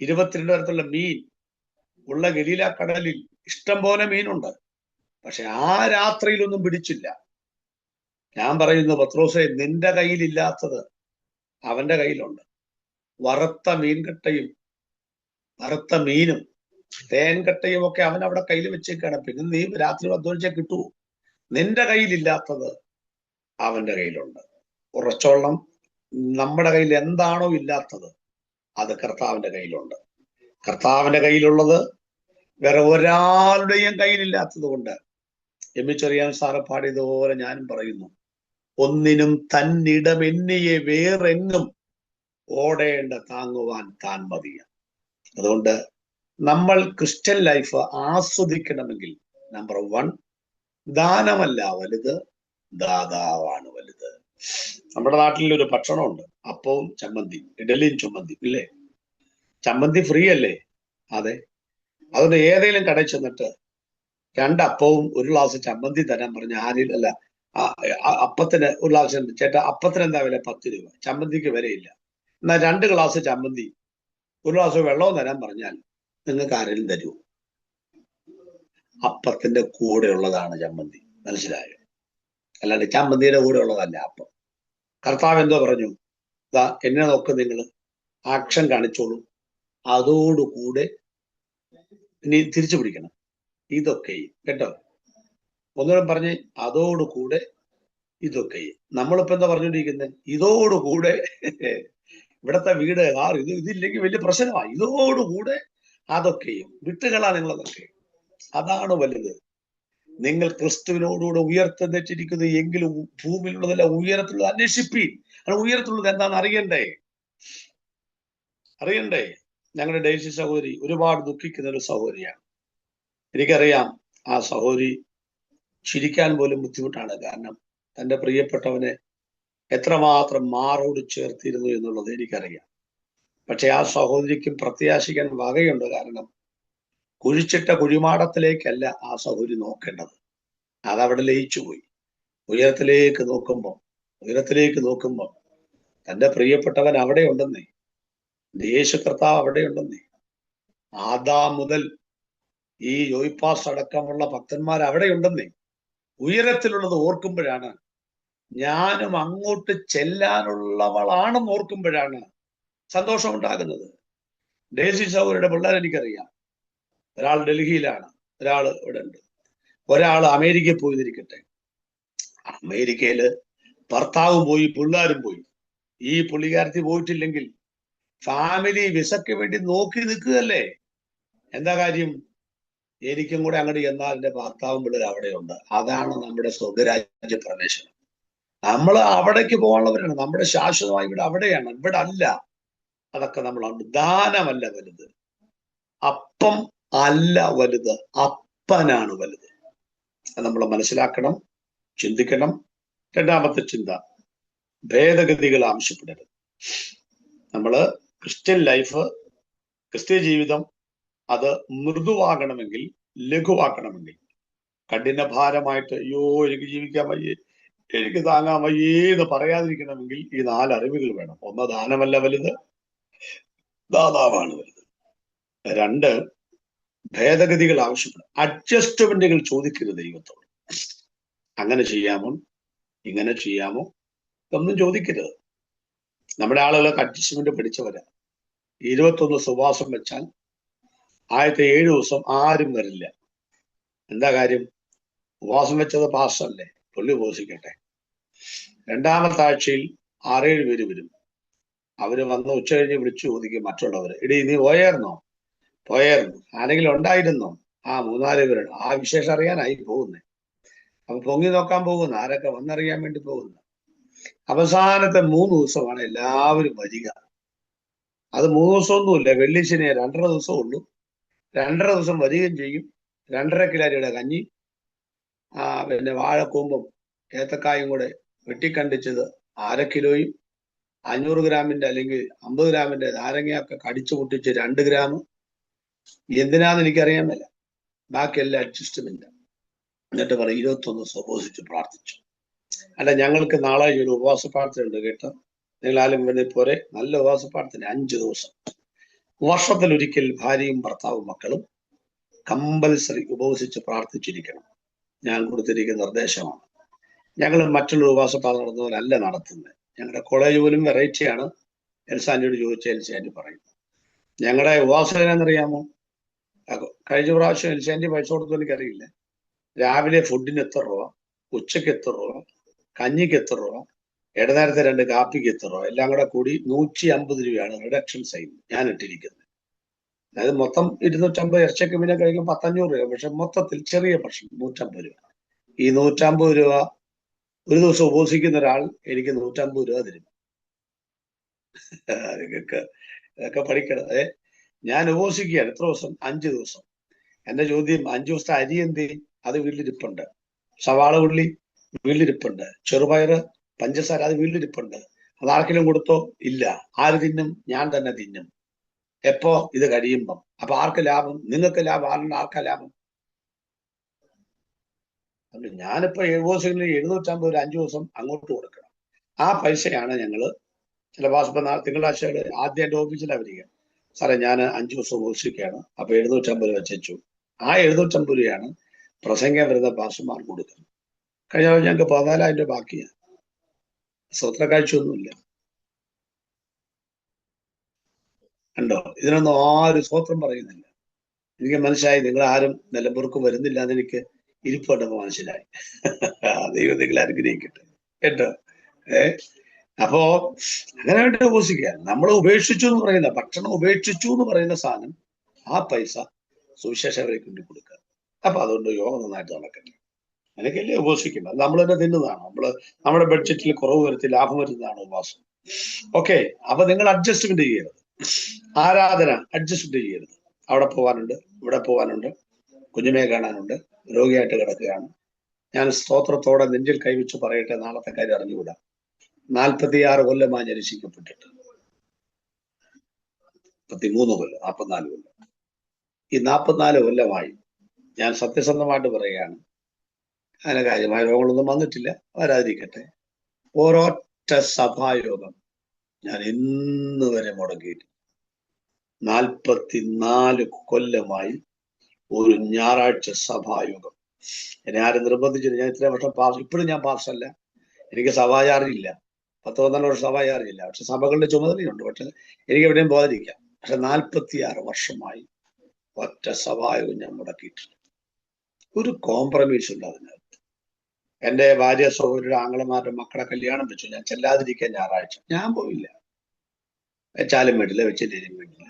22 തരത്തിലുള്ള മീൻ ഉള്ള ഗലീല കടലിൽ ഇഷ്ടം പോലെ മീനുണ്ട്. പക്ഷെ ആ രാത്രിയിലൊന്നും പിടിച്ചില്ല. ഞാൻ പറയുന്നു, പത്രോസേ, നിന്റെ കയ്യിലില്ലാത്തത് അവന്റെ കയ്യിലുണ്ട്. വറുത്ത മീൻകട്ടയും വറുത്ത മീനും തേൻകട്ടയും ഒക്കെ അവൻ അവിടെ കയ്യിൽ വെച്ചേക്കാണ്. പിന്നെ നീ രാത്രി അധ്വാനിച്ചാൽ കിട്ടുമോ? നിന്റെ കയ്യിലില്ലാത്തത് അവന്റെ കയ്യിലുണ്ട്. ഉറച്ചോളം, നമ്മുടെ കയ്യിൽ എന്താണോ ഇല്ലാത്തത് അത് കർത്താവിന്റെ കയ്യിലുണ്ട്. കർത്താവിന്റെ കയ്യിലുള്ളത് വേറെ ഒരാളുടെയും കയ്യിലില്ലാത്തത് കൊണ്ട് എമ്മിച്ചെറിയാൻ സാറ് പാടിയതുപോലെ ഞാനും പറയുന്നു, ഒന്നിനും തന്നിടമെന്നിയെ വേറെങ്ങും ഓടേണ്ട താങ്ങുവാൻ താൻ മതിയാണ്. അതുകൊണ്ട് നമ്മൾ ക്രിസ്ത്യൻ ലൈഫ് ആസ്വദിക്കണമെങ്കിൽ നമ്പർ 1, ദാനമല്ല വലുത്, ദാതാവാണ് വലുത്. നമ്മുടെ നാട്ടിൽ ഒരു ഭക്ഷണമുണ്ട്, അപ്പവും ചമ്മന്തി, ഇഡലിയും ചമ്മന്തി, ഇല്ലേ? ചമ്മന്തി ഫ്രീ അല്ലേ? അതെ. അതുകൊണ്ട് ഏതെങ്കിലും കടയിൽ ചെന്നിട്ട് 2 അപ്പവും 1 ഗ്ലാസ് ചമ്മന്തി തരാൻ പറഞ്ഞ ആരെയും അല്ല, അപ്പത്തിന് 1 ഗ്ലാസ്, ചേട്ടാ അപ്പത്തിന് എന്താ വില? 10 രൂപ. ചമ്മന്തിക്ക് വിലയില്ല. എന്നാൽ 2 ഗ്ലാസ് ചമ്മന്തി 1 ഗ്ലാസ് വെള്ളവും തരാൻ പറഞ്ഞാൽ നിങ്ങൾക്ക് ആരെങ്കിലും തരുമോ? അപ്പത്തിന്റെ കൂടെ ഉള്ളതാണ് ചമ്മന്തി, മനസ്സിലായോ? അല്ലാണ്ട് ചമ്മന്തിയുടെ കൂടെ ഉള്ളതല്ല അപ്പം. കർത്താവ് എന്തോ പറഞ്ഞു? എന്നെ നോക്ക്, നിങ്ങൾ ആക്ഷൻ കാണിച്ചോളൂ, അതോടുകൂടെ ഇനി തിരിച്ചു പിടിക്കണം. ഇതൊക്കെയും കേട്ടോ, ഒന്നുകൂടെ പറഞ്ഞ്, അതോടുകൂടെ ഇതൊക്കെയും. നമ്മളിപ്പോ എന്താ പറഞ്ഞുകൊണ്ടിരിക്കുന്നത്? ഇതോടുകൂടെ ഇവിടത്തെ വീട് കാർ ഇതില്ലെങ്കിൽ വലിയ പ്രശ്നമാണ്. ഇതോടുകൂടെ അതൊക്കെയും വിട്ടുകളാ നിങ്ങളതൊക്കെ. അതാണ് വലുത്. നിങ്ങൾ ക്രിസ്തുവിനോടുകൂടെ ഉയർത്തെന്നിട്ടിരിക്കുന്നു എങ്കിലും ഭൂമിയിലുള്ളതല്ല ഉയരത്തിലുള്ളത് അന്വേഷിപ്പീൻ. അത് ഉയരത്തിലുള്ളത് എന്താണെന്ന് അറിയണ്ടേ. ഞങ്ങളുടെ ഡേസി സഹോദരി ഒരുപാട് ദുഃഖിക്കുന്ന ഒരു സഹോദരിയാണ്. എനിക്കറിയാം ആ സഹോദരി ചിരിക്കാൻ പോലും ബുദ്ധിമുട്ടാണ്. കാരണം തന്റെ പ്രിയപ്പെട്ടവനെ എത്രമാത്രം മാറോട് ചേർത്തിരുന്നു എന്നുള്ളത് എനിക്കറിയാം. പക്ഷെ ആ സഹോദരിക്കും പ്രത്യാശിക്കാൻ വകയുണ്ട്. കാരണം കുഴിച്ചിട്ട കുഴിമാടത്തിലേക്കല്ല ആ സഹോദരി നോക്കേണ്ടത്, അതവിടെ ലയിച്ചുപോയി. ഉയരത്തിലേക്ക് നോക്കുമ്പോൾ തന്റെ പ്രിയപ്പെട്ടവൻ അവിടെ ഉണ്ടെന്നേ. യേശു കർത്താവ് അവിടെ ഉണ്ടെന്നേ. ആദാം മുതൽ ഈ യോയിപ്പാസ് അടക്കമുള്ള ഭക്തന്മാർ അവിടെ ഉണ്ടെന്നേ. ഉയരത്തിലുള്ളത് ഓർക്കുമ്പോഴാണ്, ഞാനും അങ്ങോട്ട് ചെല്ലാനുള്ളവളാണെന്ന് ഓർക്കുമ്പോഴാണ് സന്തോഷം ഉണ്ടാകുന്നത്. ഡേസി സഹോദരിയുടെ പിള്ളേർ എനിക്കറിയാം. ഒരാൾ ഡൽഹിയിലാണ്, ഒരാൾ ഇവിടെ ഉണ്ട്, ഒരാൾ അമേരിക്കയിൽ പോയിരിക്കട്ടെ. അമേരിക്കയില് ഭർത്താവും പോയി, പിള്ളേരും പോയി. ഈ പുള്ളിക്കാരത്തി പോയിട്ടില്ലെങ്കിൽ ഫാമിലി വിസയ്ക്ക് വേണ്ടി നോക്കി നിൽക്കുകയല്ലേ. എന്താ കാര്യം? എനിക്കും കൂടെ അങ്ങോട്ട് ചെന്നാൽ എന്റെ ഭർത്താവും പിള്ളേർ അവിടെയുണ്ട്. അതാണ് നമ്മുടെ സ്വർഗരാജ്യ പ്രവേശനം. നമ്മൾ അവിടേക്ക് പോകാനുള്ളവരാണ്. നമ്മുടെ ശാശ്വതമായി ഇവിടെ അവിടെയാണ്, ഇവിടെ അല്ല. അതൊക്കെ നമ്മളാണ്. ദാനമല്ല വലുത്, അപ്പം അല്ല വലുത്, അപ്പനാണ് വലുത്. അത് നമ്മൾ മനസ്സിലാക്കണം, ചിന്തിക്കണം. രണ്ടാമത്തെ ചിന്ത, ഭേദഗതികൾ ആവശ്യപ്പെടരുത്. നമ്മള് ക്രിസ്ത്യൻ ലൈഫ്, ക്രിസ്ത്യ ജീവിതം അത് മൃദുവാകണമെങ്കിൽ, ലഘുവാക്കണമെങ്കിൽ, കഠിന ഭാരമായിട്ട് അയ്യോ എനിക്ക് ജീവിക്കാൻ വയ്യേ, എനിക്ക് താങ്ങാൻ വയ്യേന്ന് പറയാതിരിക്കണമെങ്കിൽ ഈ 4 അറിവുകൾ വേണം. 1, ദാനമല്ല വലുത്, ദാതാവാണ് വലുത്. 2, ഭേദഗതികൾ ആവശ്യപ്പെടും. അഡ്ജസ്റ്റ്മെന്റുകൾ ചോദിക്കരുത് ദൈവത്തോട്. അങ്ങനെ ചെയ്യാമോ, ഇങ്ങനെ ചെയ്യാമോ ഒന്നും ചോദിക്കരുത്. നമ്മുടെ ആളുകളൊക്കെ അഡ്ജസ്റ്റ്മെന്റ് പഠിച്ചവരാ. 21 സുവാസം വെച്ചാൽ ആദ്യത്തെ 7 ദിവസം ആരും വരില്ല. എന്താ കാര്യം? ഉപവാസം വെച്ചത് പാസ്റ്ററല്ലേ, പുള്ളി ഉപവസിക്കട്ടെ. 2ാമത്തെ ആഴ്ചയിൽ 6-7 പേര് വരും. അവര് വന്ന് ഉച്ച കഴിഞ്ഞ് വിളിച്ചു ചോദിക്കും മറ്റുള്ളവര്, ഇടി നീ പോയായിരുന്നോ? ആരെങ്കിലും ഉണ്ടായിരുന്നോ? 3-4 പേരുണ്ട്. ആ വിശേഷം അറിയാനായി പോകുന്നേ. അപ്പൊ പൊങ്ങി നോക്കാൻ പോകുന്നു, ആരൊക്കെ വന്നറിയാൻ വേണ്ടി പോകുന്നു. അവസാനത്തെ 3 ദിവസമാണ് എല്ലാവരും വരിക. അത് 3 ദിവസമൊന്നുമില്ല, വെള്ളി ശനി 2.5 ദിവസം ഉള്ളൂ. 2.5 ദിവസം വരികയും ചെയ്യും. 2.5 കിലോയുടെ കഞ്ഞി, പിന്നെ വാഴക്കൂമ്പും ഏത്തക്കായും കൂടെ വെട്ടിക്കണ്ടിച്ചത് 1/2 കിലോയും 500 ഗ്രാമിന്റെ അല്ലെങ്കിൽ 50 ഗ്രാമിന്റെ നാരങ്ങയൊക്കെ കടിച്ചു പൊട്ടിച്ച് 2 ഗ്രാം. എന്തിനാന്ന് എനിക്കറിയാൻ മേല. ബാക്കിയെല്ലാം അഡ്ജസ്റ്റ്മെന്റ്. എന്നിട്ട് പറയും 21 ദിവസം ഉപവസിച്ച് പ്രാർത്ഥിച്ചു. അല്ല, ഞങ്ങൾക്ക് നാളെ ഒരു ഉപവാസ പ്രാർത്ഥന ഉണ്ട് കേട്ടോ, നിങ്ങൾ ആരും വേണ്ടി പോരെ. നല്ല ഉപവാസ പ്രാർത്ഥന 5 ദിവസം. വർഷത്തിലൊരിക്കൽ ഭാര്യയും ഭർത്താവും മക്കളും കമ്പൽസറി ഉപവസിച്ച് പ്രാർത്ഥിച്ചിരിക്കണം. ഞാൻ കൊടുത്തിരിക്കുന്ന നിർദ്ദേശമാണ്. ഞങ്ങൾ മറ്റുള്ള ഉപവാസ പ്രാർത്ഥന നടത്തുന്നവരല്ല നടത്തുന്നത്. ഞങ്ങളുടെ കോളേജ് പോലും വെറൈറ്റിയാണ്. എൽസാൻഡിയോട് ചോദിച്ച എൽസാൻഡി പറയും. ഞങ്ങളുടെ ഉപവാസം എന്നറിയാമോ? കഴിഞ്ഞ പ്രാവശ്യം എൽസാൻഡി പൈസ കൊടുത്തു എനിക്കറിയില്ല. രാവിലെ ഫുഡിന് എത്ര രൂപ, ഉച്ചയ്ക്ക് എത്ര രൂപ, കഞ്ഞിക്ക് എത്ര രൂപ, ഇടനേരത്തെ 2 കാപ്പിക്ക് എത്ര രൂപ, എല്ലാം കൂടെ കൂടി 150 രൂപയാണ് റിഡക്ഷൻ സൈൻ ഞാൻ ഇട്ടിരിക്കുന്നത്. അതായത് മൊത്തം 250 ഇറച്ചയ്ക്ക് പിന്നെ കഴിക്കും 500 രൂപ. പക്ഷെ മൊത്തത്തിൽ ചെറിയ പ്രശ്നം 150 രൂപ. ഈ 150 രൂപ ഒരു ദിവസം ഉപവസിക്കുന്ന ഒരാൾ എനിക്ക് 150 രൂപ തരും. ഇതൊക്കെ പഠിക്കണം. ഞാൻ ഉപവസിക്കുകയാണ് എത്ര ദിവസം? 5 ദിവസം. എന്റെ ചോദ്യം, 5 ദിവസത്തെ അരി എന്ത്? അത് വീട്ടിലിരിപ്പുണ്ട്. സവാള ഉള്ളി വീട്ടിലിരിപ്പുണ്ട്. ചെറുപയറ്, പഞ്ചസാര അത് വീട്ടിലിരിപ്പുണ്ട്. അത് ആർക്കെങ്കിലും കൊടുത്തോ? ഇല്ല. ആര് തിന്നും? ഞാൻ തന്നെ തിന്നും. എപ്പോ? ഇത് കഴിയുമ്പം. അപ്പൊ ആർക്ക് ലാഭം? നിങ്ങൾക്ക് ലാഭം. ആർക്കാ ലാഭം? ഞാനിപ്പോ 750 ഒരു 5 ദിവസം അങ്ങോട്ട് കൊടുക്കണം. ആ പൈസയാണ് ഞങ്ങള് ചില മാസം തിങ്കളാഴ്ച ആദ്യം എന്റെ ഓഫീസിലാണ് വരിക. സാറേ ഞാൻ 5 ദിവസം ഉപവസിക്കുകയാണ്, അപ്പൊ 750 വെച്ചു. ആ 750 രൂപയാണ് പ്രസംഗം വരുന്ന പാസ്റ്റർമാർക്ക് കൊടുക്കുന്നത്. കഴിഞ്ഞ ഞങ്ങൾക്ക് 14,000 രൂപ ബാക്കിയാണ്. സ്വത്ര കാഴ്ചയൊന്നുമില്ല. കണ്ടോ? ഇതിനൊന്നും ആരും സ്വോത്രം പറയുന്നില്ല. എനിക്ക് മനസ്സിലായി നിങ്ങൾ ആരും നിലമ്പൂർക്ക് വരുന്നില്ല എന്ന് എനിക്ക് ഇരിപ്പുണ്ടെന്ന് മനസ്സിലായി. ദൈവം നിങ്ങളെ അനുഗ്രഹിക്കട്ടെ കേട്ടോ. അപ്പോ അങ്ങനെ വേണ്ടി ഉപസിക്കുക. നമ്മൾ ഉപേക്ഷിച്ചു എന്ന് പറയുന്ന ഭക്ഷണം ഉപേക്ഷിച്ചു എന്ന് പറയുന്ന സാധനം, ആ പൈസ സുവിശേഷകരെ കൊണ്ടു കൊടുക്കുക. അപ്പൊ അതുകൊണ്ട് യോഗം നന്നായിട്ട് നടക്കട്ടെ. എനിക്കല്ലേ ഉപസിക്കുന്നത്. നമ്മൾ തന്നെ തിന്നുന്നതാണ്. നമ്മുടെ ബഡ്ജറ്റിൽ കുറവ് വരുത്തി ലാഭം വരുന്നതാണ് ഉപവാസം. ഓക്കെ. അപ്പൊ നിങ്ങൾ അഡ്ജസ്റ്റ്മെന്റ് ചെയ്യരുത്. ആരാധന അഡ്ജസ്റ്റ്മെന്റ് ചെയ്യരുത്. അവിടെ പോകാനുണ്ട്, ഇവിടെ പോകാനുണ്ട്, കുഞ്ഞുമയെ കാണാനുണ്ട്, രോഗിയായിട്ട് കിടക്കുകയാണ്. ഞാൻ സ്തോത്രത്തോടെ നെഞ്ചിൽ കൈവച്ച് പറയട്ടെ, നാളത്തെ കാര്യം അറിഞ്ഞുകൂടാ. 46 കൊല്ലമായി ഞാൻ രക്ഷിക്കപ്പെട്ടിട്ട്, 33 കൊല്ലം, 44 കൊല്ലം. ഈ 44 കൊല്ലമായി ഞാൻ സത്യസന്ധമായിട്ട് പറയുകയാണ്, അങ്ങനെ കാര്യമായ രോഗങ്ങളൊന്നും വന്നിട്ടില്ല, വരാതിരിക്കട്ടെ. ഒരൊറ്റ സഭായോഗം ഞാൻ ഇന്ന് വരെ മുടങ്ങിയിട്ടില്ല. 44 കൊല്ലമായി ഒരു ഞായറാഴ്ച സഭായോഗം. എന്നെ ആരും നിർബന്ധിച്ചില്ല. ഞാൻ ഇത്രയും വർഷം ഇപ്പോഴും ഞാൻ പാസ്സല്ല. എനിക്ക് സഭാചാർജില്ല. 10-12 വർഷം സഭാചാർജില്ല. പക്ഷെ സഭകളുടെ ചുമതലയുണ്ട്. പക്ഷെ എനിക്ക് എവിടെയും പോകാതിരിക്കാം. പക്ഷെ 46 വർഷമായി ഒറ്റ സഭായോഗം ഞാൻ മുടക്കിയിട്ടുണ്ട്. ഒരു കോംപ്രമൈസ് ഉണ്ട് അതിനകത്ത്. എന്റെ ഭാര്യ സഹോദരിയുടെ ആംഗളമാരുടെ മക്കളെ കല്യാണം വെച്ചു. ഞാൻ ചെല്ലാതിരിക്കാൻ ഞായറാഴ്ച ഞാൻ പോയില്ല. വെച്ചാലും വേണ്ടില്ല, വെച്ചില്ലേലും വേണ്ടില്ല.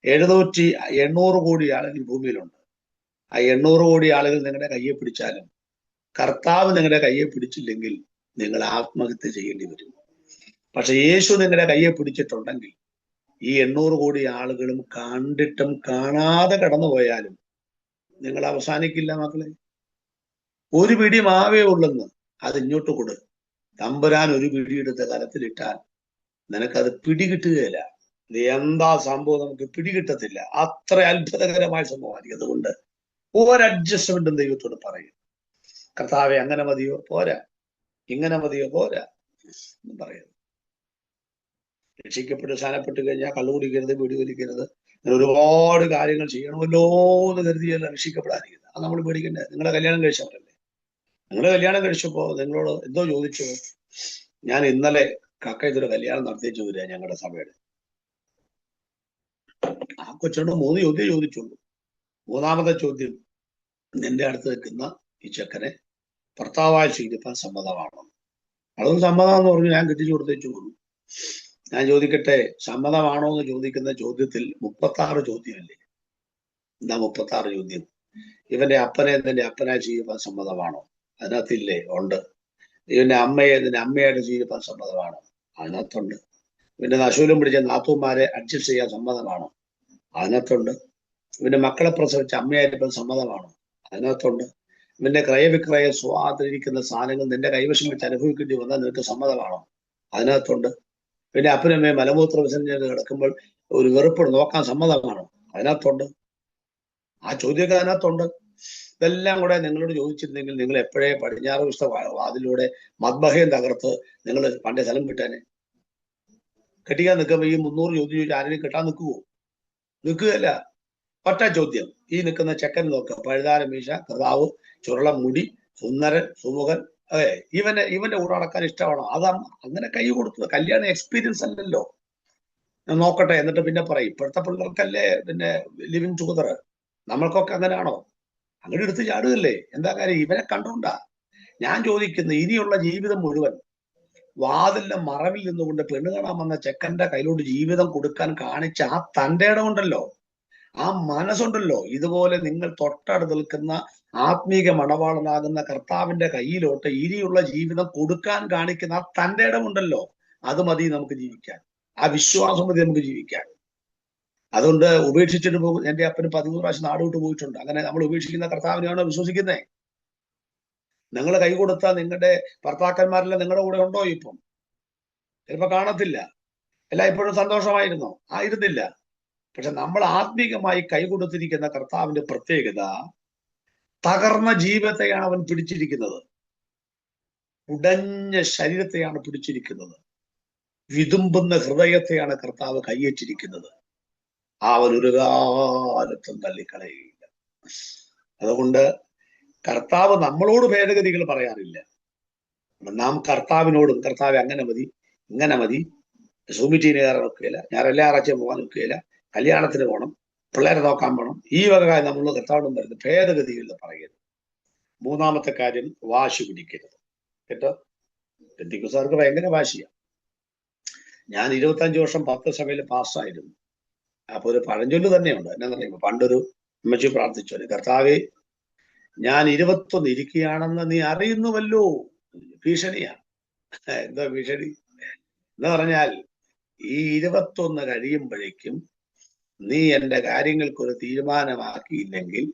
800 കോടി ആളുകൾ ഭൂമിയിലുണ്ട്. ആ 800 കോടി ആളുകൾ നിങ്ങളുടെ കയ്യെ പിടിച്ചാലും കർത്താവ് നിങ്ങളുടെ കയ്യെ പിടിച്ചില്ലെങ്കിൽ നിങ്ങൾ ആത്മഹത്യ ചെയ്യേണ്ടി വരും. പക്ഷെ യേശു നിങ്ങളുടെ കയ്യെ പിടിച്ചിട്ടുണ്ടെങ്കിൽ ഈ 800 കോടി ആളുകളും കണ്ടിട്ടും കാണാതെ കടന്നുപോയാലും നിങ്ങൾ അവസാനിക്കില്ല മക്കളെ. ഒരു പിടി മാവേ ഉള്ളെന്ന് അത് ഇങ്ങോട്ട് കൊടു. തമ്പുരാൻ ഒരു പിടിയെടുത്ത് കലത്തിലിട്ടാൽ നിനക്കത് പിടികിട്ടുകയില്ല. ഇത് എന്താ സംഭവം നമുക്ക് പിടികിട്ടത്തില്ല. അത്ര അത്ഭുതകരമായ സംഭവമായിരിക്കും. അതുകൊണ്ട് ഒരു അഡ്ജസ്റ്റ്മെന്റും ദൈവത്തോട് പറയും. കർത്താവെ അങ്ങനെ മതിയോ? പോരാ. ഇങ്ങനെ മതിയോ? പോരാ എന്ന് പറയുന്നത്. രക്ഷിക്കപ്പെട്ട് സ്ഥാനപ്പെട്ട് കഴിഞ്ഞാൽ കള്ളു കുടിക്കരുത്, വീടി വലിക്കരുത്, അങ്ങനെ ഒരുപാട് കാര്യങ്ങൾ ചെയ്യണമല്ലോ എന്ന് കരുതിയല്ല രക്ഷിക്കപ്പെടാതിരിക്കുന്നത്. അത് നമ്മൾ പേടിക്കണ്ടേ. നിങ്ങളെ കല്യാണം കഴിച്ചവരല്ലേ. നിങ്ങളെ കല്യാണം കഴിച്ചപ്പോ നിങ്ങളോട് എന്തോ ചോദിച്ചു? ഞാൻ ഇന്നലെ കക്കയത്തൊരു കല്യാണം നടത്തിച്ചു വരിക ഞങ്ങളുടെ സഭയുടെ. ആ കൊച്ചോട് 3 ചോദ്യം ചോദിച്ചുള്ളൂ. 3ാമത്തെ ചോദ്യം, നിന്റെ അടുത്ത് നിൽക്കുന്ന ഈ ചെക്കനെ ഭർത്താവായി സ്വീകരിക്കാൻ സമ്മതമാണോ? അതൊന്നും സമ്മതമാണെന്ന് പറഞ്ഞു ഞാൻ കെട്ടിച്ചു കൊടുത്തേച്ചു പോകുന്നു. ഞാൻ ചോദിക്കട്ടെ, സമ്മതമാണോ എന്ന് ചോദിക്കുന്ന ചോദ്യത്തിൽ 36 ചോദ്യമല്ലേ? എന്താ 36 ചോദ്യം? ഇവന്റെ അപ്പനെ നിന്റെ അപ്പനായി സ്വീകരിക്കാൻ സമ്മതമാണോ? അതിനകത്തില്ലേ? ഉണ്ട്. ഇവന്റെ അമ്മയെ നിന്റെ അമ്മയായിട്ട് സ്വീകരിക്കാൻ സമ്മതമാണോ? അതിനകത്തുണ്ട്. ഇവന്റെ നശൂലം പിടിച്ച നാത്തൂന്മാരെ അഡ്ജസ്റ്റ് ചെയ്യാൻ സമ്മതമാണോ? അതിനകത്തുണ്ട്. ഇവന്റെ മക്കളെ പ്രസവിച്ച അമ്മയായിരിക്കാൻ സമ്മതമാണോ? അതിനകത്തുണ്ട്. ഇവന്റെ ക്രയവിക്രയ സ്വാതന്ത്ര്യയിരിക്കുന്ന സാധനങ്ങൾ നിന്റെ കൈവശം വെച്ച് അനുഭവിക്കേണ്ടി വന്നാൽ നിനക്ക് സമ്മതമാണോ? അതിനകത്തുണ്ട്. പിന്നെ അപ്പനമ്മയെ മലമൂത്ര വിസർജന കിടക്കുമ്പോൾ ഒരു വെറുപ്പോട് നോക്കാൻ സമ്മതമാണോ? അതിനകത്തുണ്ട്. ആ ചോദ്യമൊക്കെ അതിനകത്തുണ്ട്. ഇതെല്ലാം കൂടെ നിങ്ങളോട് ചോദിച്ചിരുന്നെങ്കിൽ നിങ്ങൾ എപ്പോഴേ പടിഞ്ഞാറ് വിശുദ്ധ വാതിലൂടെ മദ്ബഹയം തകർത്ത് നിങ്ങൾ പണ്ടേ സ്ഥലം വിട്ടേനെ. കെട്ടിക്കാൻ നിൽക്കുമ്പോൾ ഈ 300 ചോദ്യം ചോദിച്ചാൽ ആരെയും കെട്ടാൻ നിൽക്കുവോ? നിൽക്കുകയല്ല. ഒറ്റ ചോദ്യം. ഈ നിൽക്കുന്ന ചെക്കൻ നോക്കുക, പഴുതാര മീശ, കർത്താവ്, ചുരുളം മുടി, സുന്ദരൻ, സുമുഖൻ. അതെ, ഇവന്റെ കൂടെ നടക്കാൻ ഇഷ്ടമാണോ? അതാ അങ്ങനെ കൈ കൊടുത്തത്. കല്യാണം എക്സ്പീരിയൻസ് അല്ലല്ലോ. ഞാൻ നോക്കട്ടെ എന്നിട്ട് പിന്നെ പറയും. ഇപ്പോഴത്തെ പിള്ളേർക്കല്ലേ പിന്നെ ലിവിങ് ടുഗദർ. നമ്മൾക്കൊക്കെ അങ്ങനെയാണോ? അങ്ങനെ എടുത്ത് ചാടുകല്ലേ. എന്താ കാര്യം? ഇവനെ കണ്ടോണ്ടാ ഞാൻ ചോദിക്കുന്നത്. ഇനിയുള്ള ജീവിതം മുഴുവൻ വാതിലിന്റെ മറവിൽ നിന്നുകൊണ്ട് പെണ്ണ് കാണാൻ വന്ന ചെക്കന്റെ കയ്യിലോട്ട് ജീവിതം കൊടുക്കാൻ കാണിച്ച ആ തന്റെ ഇടമുണ്ടല്ലോ, ആ മനസ്സുണ്ടല്ലോ, ഇതുപോലെ നിങ്ങൾ തൊട്ടടുത്ത് നിൽക്കുന്ന ആത്മീക മണവാളനാകുന്ന കർത്താവിന്റെ കയ്യിലോട്ട് ഇനിയുള്ള ജീവിതം കൊടുക്കാൻ കാണിക്കുന്ന ആ തന്റെ ഇടമുണ്ടല്ലോ, അത് മതി നമുക്ക് ജീവിക്കാൻ. ആ വിശ്വാസം മതി നമുക്ക് ജീവിക്കാൻ. അതുകൊണ്ട് ഉപേക്ഷിച്ചിട്ട് പോകും. എന്റെ അപ്പന് 13 പ്രാവശ്യം നാട് വിട്ട് പോയിട്ടുണ്ട്. അങ്ങനെ നമ്മൾ ഉപേക്ഷിക്കുന്ന കർത്താവിനെയാണോ വിശ്വസിക്കുന്നത്? നിങ്ങൾ കൈ കൊടുത്താൽ നിങ്ങളുടെ ഭർത്താക്കന്മാരെല്ലാം നിങ്ങളുടെ കൂടെ ഉണ്ടോ? ഇപ്പം ചിലപ്പോ കാണത്തില്ല. എല്ലാം ഇപ്പോഴും സന്തോഷമായിരുന്നോ? ആയിരുന്നില്ല. പക്ഷെ നമ്മൾ ആത്മീകമായി കൈ കൊടുത്തിരിക്കുന്ന കർത്താവിന്റെ പ്രത്യേകത, തകർന്ന ജീവിതത്തെയാണ് അവൻ പിടിച്ചിരിക്കുന്നത്. ഉടഞ്ഞ ശരീരത്തെയാണ് പിടിച്ചിരിക്കുന്നത്. വിതുമ്പുന്ന ഹൃദയത്തെയാണ് കർത്താവ് കൈയേറ്റിരിക്കുന്നത്. അവൻ ഒരു കാലത്തും തള്ളിക്കളയുകയില്ല. അതുകൊണ്ട് കർത്താവ് നമ്മളോട് ഭേദഗതികൾ പറയാറില്ല. നാം കർത്താവിനോടും കർത്താവ് അങ്ങനെ മതി, ഇങ്ങനെ മതി സൂം മീറ്റിങ്ങിന് കയറാൻ ഒക്കുകയില്ല, ഞാൻ എല്ലാ ആഴ്ചയും പോകാൻ ഒക്കുകയില്ല, കല്യാണത്തിന് പോകണം, പിള്ളേരെ നോക്കാൻ പോകണം. ഈ വക കാര്യം നമ്മൾ കർത്താവിനും വരുന്നത് ഭേദഗതിയിൽ പറയരുത്. മൂന്നാമത്തെ കാര്യം, വാശി പിടിക്കരുത്. കേട്ടോ, പെന്തിക്കോസ്തുകാർക്ക് ഭയങ്കര വാശിയാണ്. ഞാൻ 25 വർഷം 10 സഭയിൽ പാസ്സായിരുന്നു. അപ്പൊ ഒരു പഴഞ്ചൊല്ല് തന്നെയുണ്ട്. എന്നാ പറയുമ്പോ, പണ്ടൊരു അമ്മച്ചി പ്രാർത്ഥിച്ചു, കർത്താവേ ഞാൻ 21 ഇരിക്കുകയാണെന്ന് നീ അറിയുന്നുവല്ലോ. ഭീഷണിയാണ്. എന്താ ഭീഷണി എന്ന് പറഞ്ഞാൽ, ഈ 21 കഴിയുമ്പോഴേക്കും നീ എന്റെ കാര്യങ്ങൾക്കൊരു തീരുമാനമാക്കിയില്ലെങ്കിൽ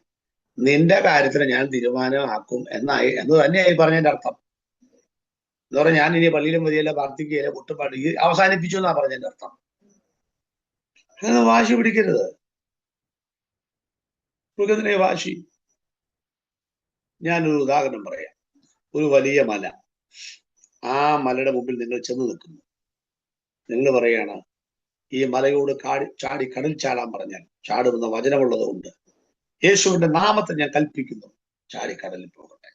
നിന്റെ കാര്യത്തിന് ഞാൻ തീരുമാനമാക്കും എന്ന് തന്നെയായി പറഞ്ഞതിന്റെ അർത്ഥം. എന്ന് പറഞ്ഞാൽ ഞാൻ ഇനി പള്ളിയിലും മതിയല്ല, പ്രാർത്ഥിക്കുകയില്ല, കൊട്ടുപാടി അവസാനിപ്പിച്ചു എന്നാ പറഞ്ഞതിന്റെ അർത്ഥം. അങ്ങനെ വാശി പിടിക്കരുത്. മൃഗത്തിനെ വാശി. ഞാനൊരു ഉദാഹരണം പറയാം. ഒരു വലിയ മല, ആ മലയുടെ മുമ്പിൽ നിങ്ങൾ ചെന്ന് നിൽക്കുന്നു. നിങ്ങൾ പറയാണ്, ഈ മലയോട് ചാടി കടൽ ചാടാൻ പറഞ്ഞാൽ ചാടുന്ന വചനമുള്ളത് കൊണ്ട് യേശുവിന്റെ നാമത്തെ ഞാൻ കൽപ്പിക്കുന്നു, ചാടി കടലിൽ പോകട്ടെ.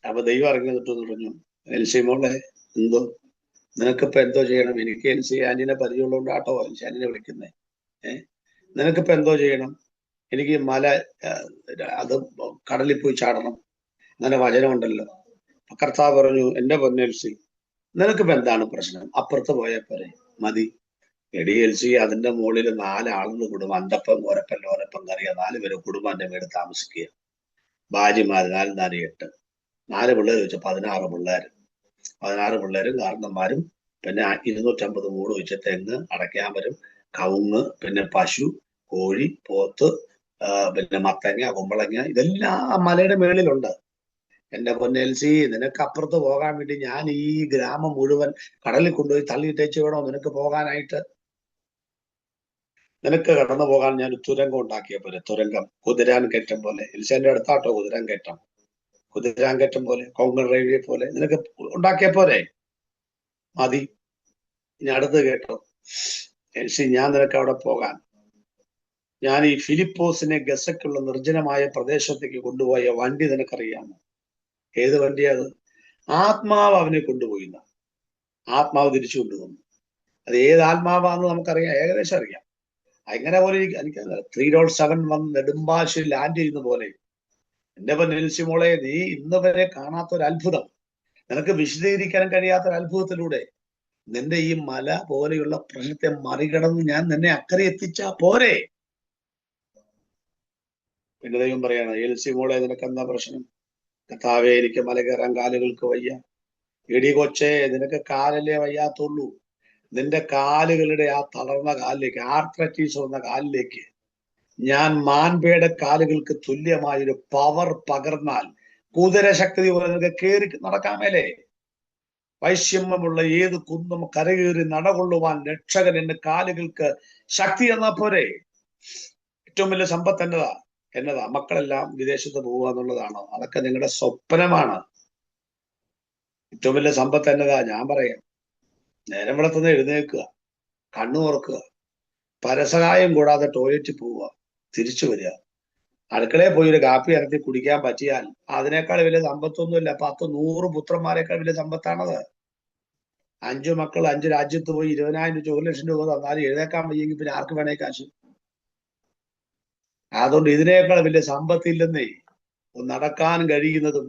അപ്പൊ ദൈവം ഇറങ്ങി നിന്നിട്ടെന്ന് പറഞ്ഞു, എൽസി മോളെ, എന്തോ നിനക്കിപ്പോ എന്തോ ചെയ്യണം? എനിക്ക് എൽസി ആന്റിനെ പരിചയമുള്ളതുകൊണ്ടാട്ടോ എൽസി ആന്റിനെ വിളിക്കുന്നേ. നിനക്കിപ്പോ എന്തോ ചെയ്യണം? എനിക്ക് മല അത് കടലിൽ പോയി ചാടണം, അങ്ങനെ വചനമുണ്ടല്ലോ. കർത്താവ് പറഞ്ഞു, എന്റെ പൊന്നെൽസി, നിനക്കിപ്പോ എന്താണ് പ്രശ്നം? അപ്പുറത്ത് പോയാൽ പോരെ? മതി. എടി എൽസി, അതിന്റെ മുകളിൽ 4 ആളുകൾ കുടുംബം, അന്തപ്പം ഓരപ്പൻ ലോരപ്പം കറിയ 4 പേര് കുടുംബം എന്റെ വീട് താമസിക്കുക. ഭാര്യമാര് 4 4 8 4 പിള്ളേർ വെച്ച് 16 പിള്ളേര്, 16 പിള്ളേരും കാരണന്മാരും, പിന്നെ 250 മൂട് വെച്ച് തെങ്ങ്, അടയ്ക്കാമരം, കവുങ്ങ്, പിന്നെ പശു, കോഴി, പോത്ത്, പിന്നെ മത്തങ്ങ, കുമ്പളങ്ങ, ഇതെല്ലാം ആ മലയുടെ മേളിലുണ്ട്. എന്റെ പൊന്നെൽസി, നിനക്ക് അപ്പുറത്ത് പോകാൻ വേണ്ടി ഞാൻ ഈ ഗ്രാമം മുഴുവൻ കടലിൽ കൊണ്ടുപോയി തള്ളിയിട്ടേച്ച് വേണോ നിനക്ക് പോകാനായിട്ട്? നിനക്ക് കടന്നു പോകാൻ ഞാൻ തുരങ്കം ഉണ്ടാക്കിയ പോലെ, തുരങ്കം, കുതിരാൻ കയറ്റം പോലെ. എൽസിന്റെ അടുത്താട്ടോ കുതിരാൻ കയറ്റം, കുതിരാൻ കയറ്റം പോലെ, കൊങ്കൺ റെയിൽവേ പോലെ നിനക്ക് ഉണ്ടാക്കിയ പോലെ. മതി. ഇനി അടുത്ത് കേട്ടോ എൽസി, ഞാൻ നിനക്ക് അവിടെ പോകാൻ, ഞാൻ ഈ ഫിലിപ്പോസിനെ ഗസക്കുള്ള നിർജ്ജനമായ പ്രദേശത്തേക്ക് കൊണ്ടുപോയ വണ്ടി നിനക്കറിയാമോ? ഏത് വണ്ടിയാ അത്? ആത്മാവ് അവനെ കൊണ്ടുപോയി. ആത്മാവ് തിരിച്ചു കൊണ്ടുവന്നു. അത് ഏത് ആത്മാവാന്ന് നമുക്കറിയാം, ഏകദേശം അറിയാം. അങ്ങനെ പോലെ എനിക്ക് 307 വന്ന് നെടുമ്പാശ്ശേരി ലാൻഡ് ചെയ്യുന്ന പോലെ. എന്റെ പൊന്നെൽസി മോളെ, നീ ഇന്ന് വരെ കാണാത്തൊരു അത്ഭുതം, നിനക്ക് വിശദീകരിക്കാൻ കഴിയാത്തൊരു അത്ഭുതത്തിലൂടെ നിന്റെ ഈ മല പോലെയുള്ള പ്രശ്നത്തെ മറികടന്ന് ഞാൻ നിന്നെ അക്കരെ എത്തിച്ചാ പോരെ? പിന്നെ ദൈവം പറയാണ്, എൽസി മോളെ, നിനക്ക് എന്താ പ്രശ്നം? കർത്താവേ, എനിക്ക് മല കയറാൻ കാലുകൾക്ക് വയ്യ. എടി കൊച്ചേ, നിനക്ക് കാലല്ലേ വയ്യാത്തുള്ളൂ. നിന്റെ കാലുകളുടെ ആ തളർന്ന കാലിലേക്ക്, ആർത്രറ്റീസ് വന്ന കാലിലേക്ക് ഞാൻ മാൻപേയുടെ കാലുകൾക്ക് തുല്യമായൊരു പവർ പകർന്നാൽ കുതിരശക്തി പോലെ നിനക്ക് കയറി നടക്കാമേലേ? വൈഷമ്യമുള്ള ഏത് കുന്നും കരകയറി നടകൊള്ളുവാൻ രക്ഷകൻ എന്റെ കാലുകൾക്ക് ശക്തി എന്നാ പോരെ? ഏറ്റവും വലിയ സമ്പത്ത് എന്നതാ? മക്കളെല്ലാം വിദേശത്ത് പോവുക എന്നുള്ളതാണോ? അതൊക്കെ നിങ്ങളുടെ സ്വപ്നമാണ്. ഏറ്റവും വലിയ സമ്പത്ത് എന്നതാ? ഞാൻ പറയാം, നേരം വെളുത്തുനിന്ന് എഴുന്നേൽക്കുക, കണ്ണു തുറക്കുക, പരസഹായം കൂടാതെ ടോയ്ലറ്റിൽ പോവുക, തിരിച്ചു വരിക, അടുക്കളയിൽ പോയി ഒരു കാപ്പി ഇറക്കി കുടിക്കാൻ പറ്റിയാൽ അതിനേക്കാൾ വലിയ സമ്പത്തൊന്നുമില്ല. 10 100 പുത്രന്മാരെക്കാൾ വലിയ സമ്പത്താണത്. 5 മക്കൾ 5 രാജ്യത്ത് പോയി 20,000 രൂപ 1 ലക്ഷം രൂപ തന്നാലും എഴുന്നേക്കാൻ വയ്യെങ്കിൽ പിന്നെ ആർക്ക് വേണേ കാശ്? അതുകൊണ്ട് ഇതിനേക്കാൾ വലിയ സമ്പത്തില്ലെന്നേ. ഒന്ന് നടക്കാൻ കഴിയുന്നതും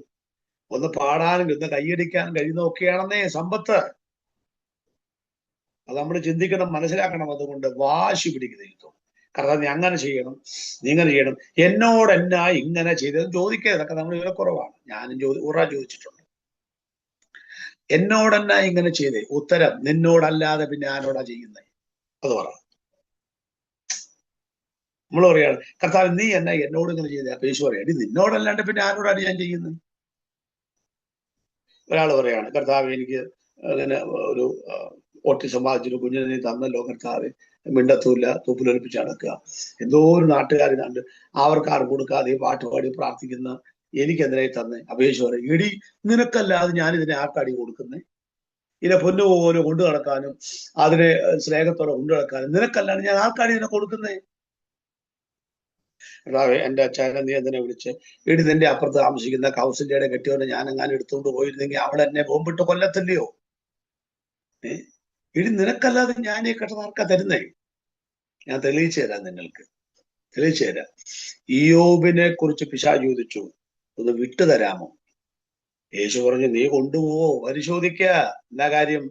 ഒന്ന് പാടാനും ഒന്ന് കൈയടിക്കാനും കഴിയുന്നതും ഒക്കെയാണെന്നേ സമ്പത്ത്. അത് നമ്മൾ ചിന്തിക്കണം, മനസ്സിലാക്കണം. അതുകൊണ്ട് വാശി പിടിക്കുന്ന കാരണം നീ അങ്ങനെ ചെയ്യണം, നീ ഇങ്ങനെ ചെയ്യണം, എന്നോട് എന്നാ ഇങ്ങനെ ചെയ്തത് ചോദിക്കുക. ഇതൊക്കെ നമ്മൾ വിലക്കുറവാണ്. ഞാനും ചോദിച്ചിട്ടുണ്ട്, എന്നോടെന്നാ ഇങ്ങനെ ചെയ്തേ? ഉത്തരം, നിന്നോടല്ലാതെ പിന്നെ ആരോടാ ചെയ്യുന്നേ? അത് പറ. നമ്മൾ പറയാണ്, കർത്താവ് നീ എന്നാ എന്നോട് ഇങ്ങനെ ചെയ്തേ? അപ്പൊ യേശു പറയാം, നിന്നോടല്ലാണ്ട് പിന്നെ ആരോടാണ് ഞാൻ ചെയ്യുന്നത്? ഒരാൾ പറയാണ്, കർത്താവ് എനിക്ക് അങ്ങനെ ഒരു ഓട്ടിസം ബാധിച്ചൊരു കുഞ്ഞിനെ നീ തന്നല്ലോ കർത്താവ്, മിണ്ടത്തൂല്ല, തൂപ്പിലൊലിപ്പിച്ച് നടക്കുക, എന്തോ ഒരു നാട്ടുകാർ കണ്ട് അവർക്കാരും കൊടുക്കാതെ പാട്ട് പാടി പ്രാർത്ഥിക്കുന്ന എനിക്കെതിരായി തന്നെ. അപേക്ഷ പറയും, ഇടി നിനക്കല്ലാതെ ഞാൻ ഇതിനെ ആർക്കാടി കൊടുക്കുന്നേ? ഇതിനെ പൊന്നുപോലെ കൊണ്ടു നടക്കാനും അതിനെ സ്നേഹത്തോടെ കൊണ്ടു നടക്കാനും നിനക്കല്ലാതെ ഞാൻ ആർക്കാടി ഇതിനെ കൊടുക്കുന്നേ? എന്റെ അച്ഛനെ നീ എന്തിനെ വിളിച്ച്? ഇടി നിന്റെ അപ്പുറത്ത് താമസിക്കുന്ന കൗസല്യയുടെ കെട്ടിയോനെ ഞാൻ എങ്ങാനും എടുത്തുകൊണ്ട് പോയിരുന്നെങ്കിൽ അവൾ എന്നെ ബോംബിട്ട് കൊല്ലത്തില്ലയോ? ഇനി നിനക്കല്ലാതെ ഞാൻ ഈ കട്ടത് ആർക്കാ തരുന്നേ? ഞാൻ തെളിയിച്ചു തരാം, നിങ്ങൾക്ക് തെളിയിച്ചു തരാം. ഇയ്യോബിനെ കുറിച്ച് പിശാച് ചോദിച്ചു, ഒന്ന് വിട്ടുതരാമോ? യേശു പറഞ്ഞു, നീ കൊണ്ടുപോവോ, പരിശോധിക്ക. എന്നാ കാര്യം?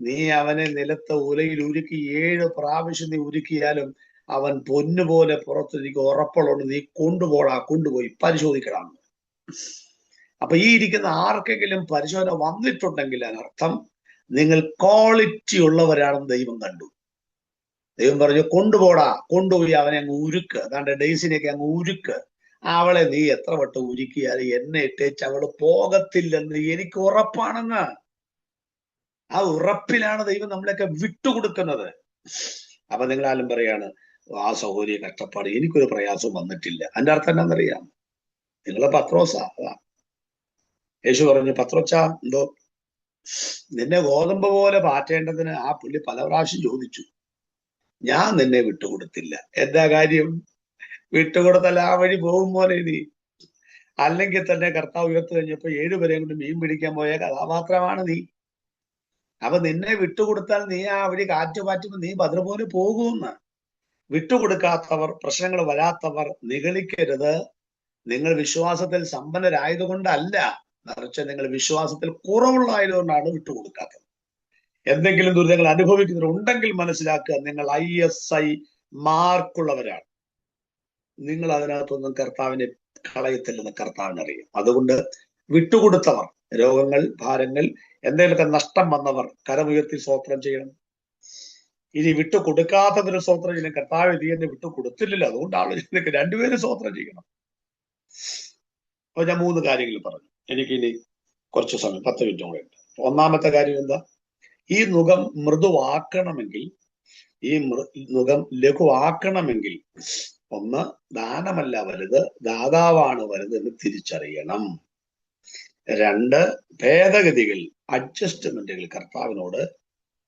നീ അവനെ നിലത്ത് ഉലയിൽ ഉരുക്കി 7 പ്രാവശ്യം നീ ഉരുക്കിയാലും അവൻ പൊന്നുപോലെ പുറത്തിരിക്കും, ഉറപ്പുള്ളതുകൊണ്ട് നീ കൊണ്ടുപോയി പരിശോധിക്കണം. അപ്പൊ ഈ ഇരിക്കുന്ന ആർക്കെങ്കിലും പരിശോധന വന്നിട്ടുണ്ടെങ്കിൽ അതിനർത്ഥം നിങ്ങൾ ക്വാളിറ്റി ഉള്ളവരാണെന്ന് ദൈവം കണ്ടു. ദൈവം പറഞ്ഞു, കൊണ്ടുപോയി അവനെ അങ്ങ് ഉരുക്ക്. അതാണ്ട് ഡെയ്സിനെയൊക്കെ അങ്ങ് ഉരുക്ക്. അവളെ നീ എത്ര വട്ടം ഉരുക്കിയാലും എന്നെ ഇട്ടേച്ച് അവള് പോകത്തില്ലെന്ന് എനിക്ക് ഉറപ്പാണെന്ന്. ആ ഉറപ്പിലാണ് ദൈവം നമ്മളെയൊക്കെ വിട്ടുകൊടുക്കുന്നത്. അപ്പൊ നിങ്ങളാലും പറയാണ്, ആ സഹോദരി കഷ്ടപ്പാട്, എനിക്കൊരു പ്രയാസവും വന്നിട്ടില്ല. അതിന്റെ അർത്ഥം എന്താണെന്നറിയാം? നിങ്ങളെ പത്രോസാ. യേശു പറഞ്ഞു, പത്രോച്ചാ, എന്തോ നിന്നെ ഗോതമ്പ് പോലെ പാറ്റേണ്ടതിന് ആ പുള്ളി പല പ്രാവശ്യം ചോദിച്ചു, ഞാൻ നിന്നെ വിട്ടുകൊടുത്തില്ല. എന്താ കാര്യം? വിട്ടുകൊടുത്തല്ല ആ വഴി പോകും പോലെ നീ. അല്ലെങ്കിൽ തന്നെ കർത്താവ് ഉയർത്ത് കഴിഞ്ഞപ്പോ 7 പേരെയും കൊണ്ട് മീൻ പിടിക്കാൻ പോയ കഥാപാത്രമാണ് നീ. അപ്പൊ നിന്നെ വിട്ടുകൊടുത്താൽ നീ ആ വഴി കാറ്റ് പാറ്റുമ്പോ നീ ഭദ്ര പോലെ പോകുമെന്ന്. വിട്ടുകൊടുക്കാത്തവർ, പ്രശ്നങ്ങൾ വരാത്തവർ നിഗളിക്കരുത്. നിങ്ങൾ വിശ്വാസത്തിൽ സമ്പന്നരായതുകൊണ്ടല്ല, മറിച്ച് നിങ്ങൾ വിശ്വാസത്തിൽ കുറവുള്ളതായതുകൊണ്ടാണ് വിട്ടുകൊടുക്കാത്തത്. എന്തെങ്കിലും ദുരിതങ്ങൾ അനുഭവിക്കുന്നവരുണ്ടെങ്കിൽ മനസ്സിലാക്കുക, നിങ്ങൾ ISI മാർക്കുള്ളവരാണ്. നിങ്ങൾ അതിനകത്തൊന്നും കർത്താവിനെ കളയത്തില്ലെന്ന് കർത്താവിനറിയാം. അതുകൊണ്ട് വിട്ടുകൊടുത്തവർ, രോഗങ്ങൾ, ഭാരങ്ങൾ, എന്തെങ്കിലുമൊക്കെ നഷ്ടം വന്നവർ കരമുയർത്തി സ്തോത്രം ചെയ്യണം. ഇനി വിട്ടുകൊടുക്കാത്തവര് സ്തോത്രം ചെയ്യണം. കർത്താവ് നീ എന്നെ വിട്ടുകൊടുത്തില്ലല്ലോ, അതുകൊണ്ടാണ് നിനക്ക് 2 പേര് സ്തോത്രം ചെയ്യണം. അപ്പൊ ഞാൻ 3 കാര്യങ്ങൾ പറഞ്ഞു. എനിക്കിനി കുറച്ച് സമയം, 10 മിനിറ്റ് കൂടെ ഉണ്ട്. ഒന്നാമത്തെ കാര്യം എന്താ? ഈ നുകം മൃദുവാക്കണമെങ്കിൽ, ഈ നുകം ലഘുവാക്കണമെങ്കിൽ, ഒന്ന്, ദാനമല്ല വലുത്, ദാതാവാണ് വലുത് എന്ന് തിരിച്ചറിയണം. 2, ഭേദഗതികൾ, അഡ്ജസ്റ്റ്മെന്റുകൾ കർത്താവിനോട്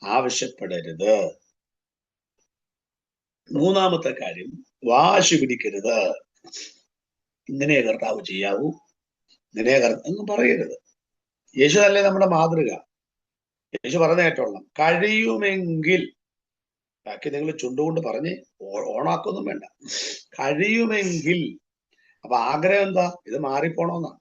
ആവശ്യപ്പെടരുത്. 3-ാമത്തെ കാര്യം, വാശി പിടിക്കരുത്. ഇങ്ങനെ കർത്താവ് ചെയ്യാവൂ, ഇങ്ങനെ ഒന്നും പറയരുത്. യേശു അല്ലേ നമ്മുടെ മാതൃക. യേശു പറഞ്ഞ കേട്ടോളണം, കഴിയുമെങ്കിൽ. ബാക്കി നിങ്ങൾ ചുണ്ടുകൊണ്ട് പറഞ്ഞ് ഓണാക്കൊന്നും വേണ്ട. കഴിയുമെങ്കിൽ. അപ്പൊ ആഗ്രഹം എന്താ? ഇത് മാറിപ്പോണമെന്നാണ്.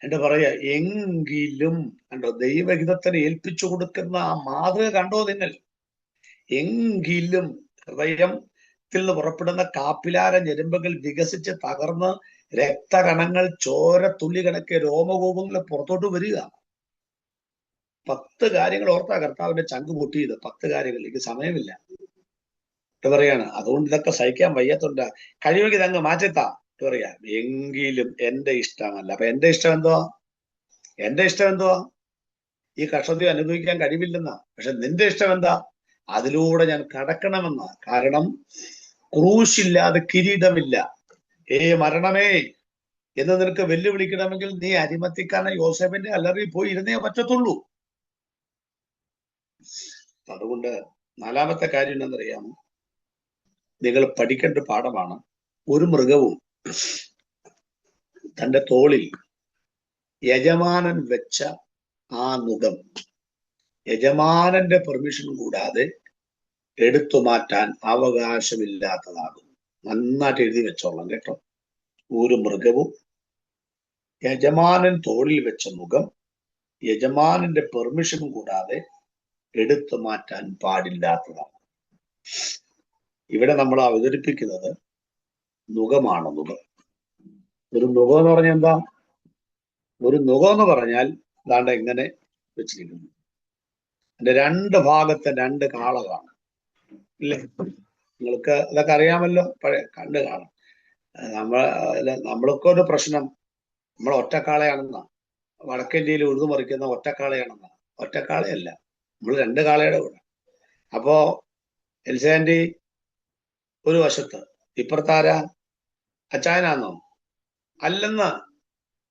എന്റെ പറയാ, എങ്കിലും കണ്ടോ, ദൈവഹിതത്തിന് ഏൽപ്പിച്ചു കൊടുക്കുന്ന ആ മാതൃക കണ്ടോ നിങ്ങൾ? എങ്കിലും ഹൃദയത്തിൽ നിന്ന് പുറപ്പെടുന്ന കാപ്പിലാര ഞെരുമ്പുകൾ വികസിച്ച് തകർന്ന് രക്തകണങ്ങൾ ചോര തുള്ളി കണക്കെ രോമകൂപങ്ങൾ പുറത്തോട്ട് വരിക. 10 കാര്യങ്ങൾ ഓർത്താ കർത്താവിന്റെ ചങ്ക് പൊട്ടിയത്. 10 കാര്യങ്ങൾ. എനിക്ക് സമയമില്ല, പറയാണ്. അതുകൊണ്ട് ഇതൊക്കെ സഹിക്കാൻ വയ്യാത്തോണ്ടാ. കഴിവെങ്കിൽ ഇതങ്ങ് മാറ്റിത്താ പറയാ. എങ്കിലും എന്റെ ഇഷ്ടമല്ല. അപ്പൊ എന്റെ ഇഷ്ടം എന്തുവാ? എന്റെ ഇഷ്ടം എന്തുവാ? ഈ കഷ്ടത അനുഭവിക്കാൻ കഴിവില്ലെന്നാ. പക്ഷെ നിന്റെ ഇഷ്ടം എന്താ? അതിലൂടെ ഞാൻ കടക്കണമെന്നാ. കാരണം ക്രൂശില്ലാതെ കിരീടമില്ല. മരണമേ എന്ന് നിനക്ക് വെല്ലുവിളിക്കണമെങ്കിൽ നീ അരിമത്തിക്കാരൻ യോസേഫിന്റെ അലറിൽ പോയി ഇരുന്നേ പറ്റത്തുള്ളൂ. അതുകൊണ്ട് 4-ാമത്തെ കാര്യം എന്താണെന്നറിയാമോ? നിങ്ങൾ പഠിക്കേണ്ട പാഠമാണ്. ഒരു മൃഗവും തന്റെ തോളിൽ യജമാനൻ വെച്ച ആ നുകം യജമാനന്റെ പെർമിഷൻ കൂടാതെ എടുത്തു മാറ്റാൻ അവകാശമില്ലാത്തതാകും. നന്നായിട്ട് എഴുതി വെച്ചോളാം കേട്ടോ. ഒരു മൃഗവും യജമാനൻ തോളിൽ വെച്ച നുകം യജമാനന്റെ പെർമിഷൻ കൂടാതെ എടുത്തു മാറ്റാൻ പാടില്ലാത്തതാണ്. ഇവിടെ നമ്മൾ അവതരിപ്പിക്കുന്നത് നുകമാണ്. നുകം, ഒരു നുകം എന്ന് പറഞ്ഞാൽ എന്താ? ഒരു നുകം എന്ന് പറഞ്ഞാൽ ദാണ്ട ഇങ്ങനെ വെച്ചിരിക്കുന്നു. അതിന്റെ 2 ഭാഗത്തെ 2 കാളകളാണ് ഇല്ലേ? നിങ്ങൾക്ക് അതൊക്കെ അറിയാമല്ലോ, പഴയ കണ്ട് കാണാം. നമ്മളൊക്കെ ഒരു പ്രശ്നം, നമ്മൾ ഒറ്റക്കാളയാണെന്നാ. വടക്കേന്ത്യയിൽ ഉഴുതുമറിക്കുന്ന ഒറ്റക്കാളയാണെന്നാ. ഒറ്റക്കാളയല്ല, നമ്മൾ 2 കാളയുടെ കൂടെ. അപ്പോ എൽസാൻഡി ഒരു വശത്ത്, ഇപ്പുറത്താര? അച്ചായനാന്നോ? അല്ലെന്ന്.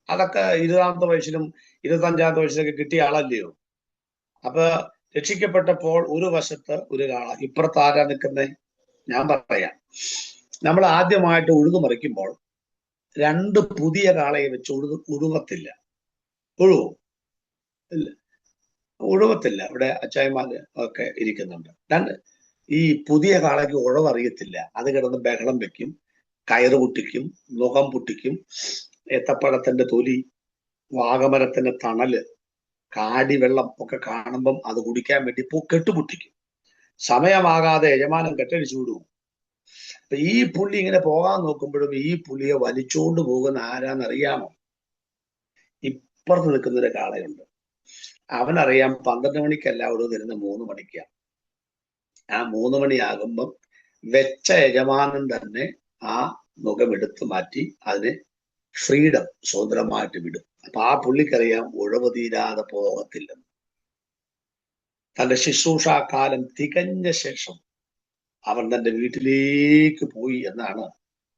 അതൊക്കെ 20-ാമത്തെ വയസ്സിലും 25-ാമത്തെ വയസ്സിലൊക്കെ കിട്ടിയ ആളല്ലയോ? അപ്പൊ രക്ഷിക്കപ്പെട്ടപ്പോൾ ഒരു വശത്ത് ഒരു കാള, ഇപ്പുറത്താരാ നിൽക്കുന്നേ? ഞാൻ പറയാം. നമ്മൾ ആദ്യമായിട്ട് ഉഴുതുമറിക്കുമ്പോൾ 2 പുതിയ കാളയെ വെച്ച് ഉഴുവത്തില്ല. ഉഴുവോ? ഇല്ല. ഉഴവത്തില്ല. ഇവിടെ അച്ചായമാര് ഒക്കെ ഇരിക്കുന്നുണ്ട്. രണ്ട്, ഈ പുതിയ കാളയ്ക്ക് ഉഴവറിയത്തില്ല. അത് കിടന്ന് ബഹളം വെക്കും, കയറ് പൊട്ടിക്കും, മുഖം പൊട്ടിക്കും, ഏത്തപ്പഴത്തിന്റെ തൊലി, വാഗമരത്തിന്റെ തണല്, കാടി വെള്ളം ഒക്കെ കാണുമ്പം അത് കുടിക്കാൻ വേണ്ടി കെട്ടുപൊട്ടിക്കും. സമയമാകാതെ യജമാനൻ കെട്ടടിച്ചു വിടും. അപ്പൊ ഈ പുള്ളി ഇങ്ങനെ പോകാൻ നോക്കുമ്പോഴും ഈ പുള്ളിയെ വലിച്ചുകൊണ്ട് പോകുന്ന ആരാന്നറിയാമോ? ഇപ്പുറത്ത് നിൽക്കുന്നൊരു കാളയുണ്ട്. അവനറിയാം 12 മണിക്കല്ല അവിടെ വരുന്ന 3 മണിക്കാണ്. ആ 3 മണിയാകുമ്പം വെച്ച യജമാനൻ തന്നെ ആ മുഖം എടുത്തു മാറ്റി അതിനെ ഫ്രീഡം, സ്വതന്ത്രമായിട്ട് വിടും. അപ്പൊ ആ പുള്ളിക്കറിയാം ഉഴവ് തീരാതെ പോകത്തില്ലെന്ന്. തന്റെ ശുശ്രൂഷാകാലം തികഞ്ഞ ശേഷം അവൻ തന്റെ വീട്ടിലേക്ക് പോയി എന്നാണ്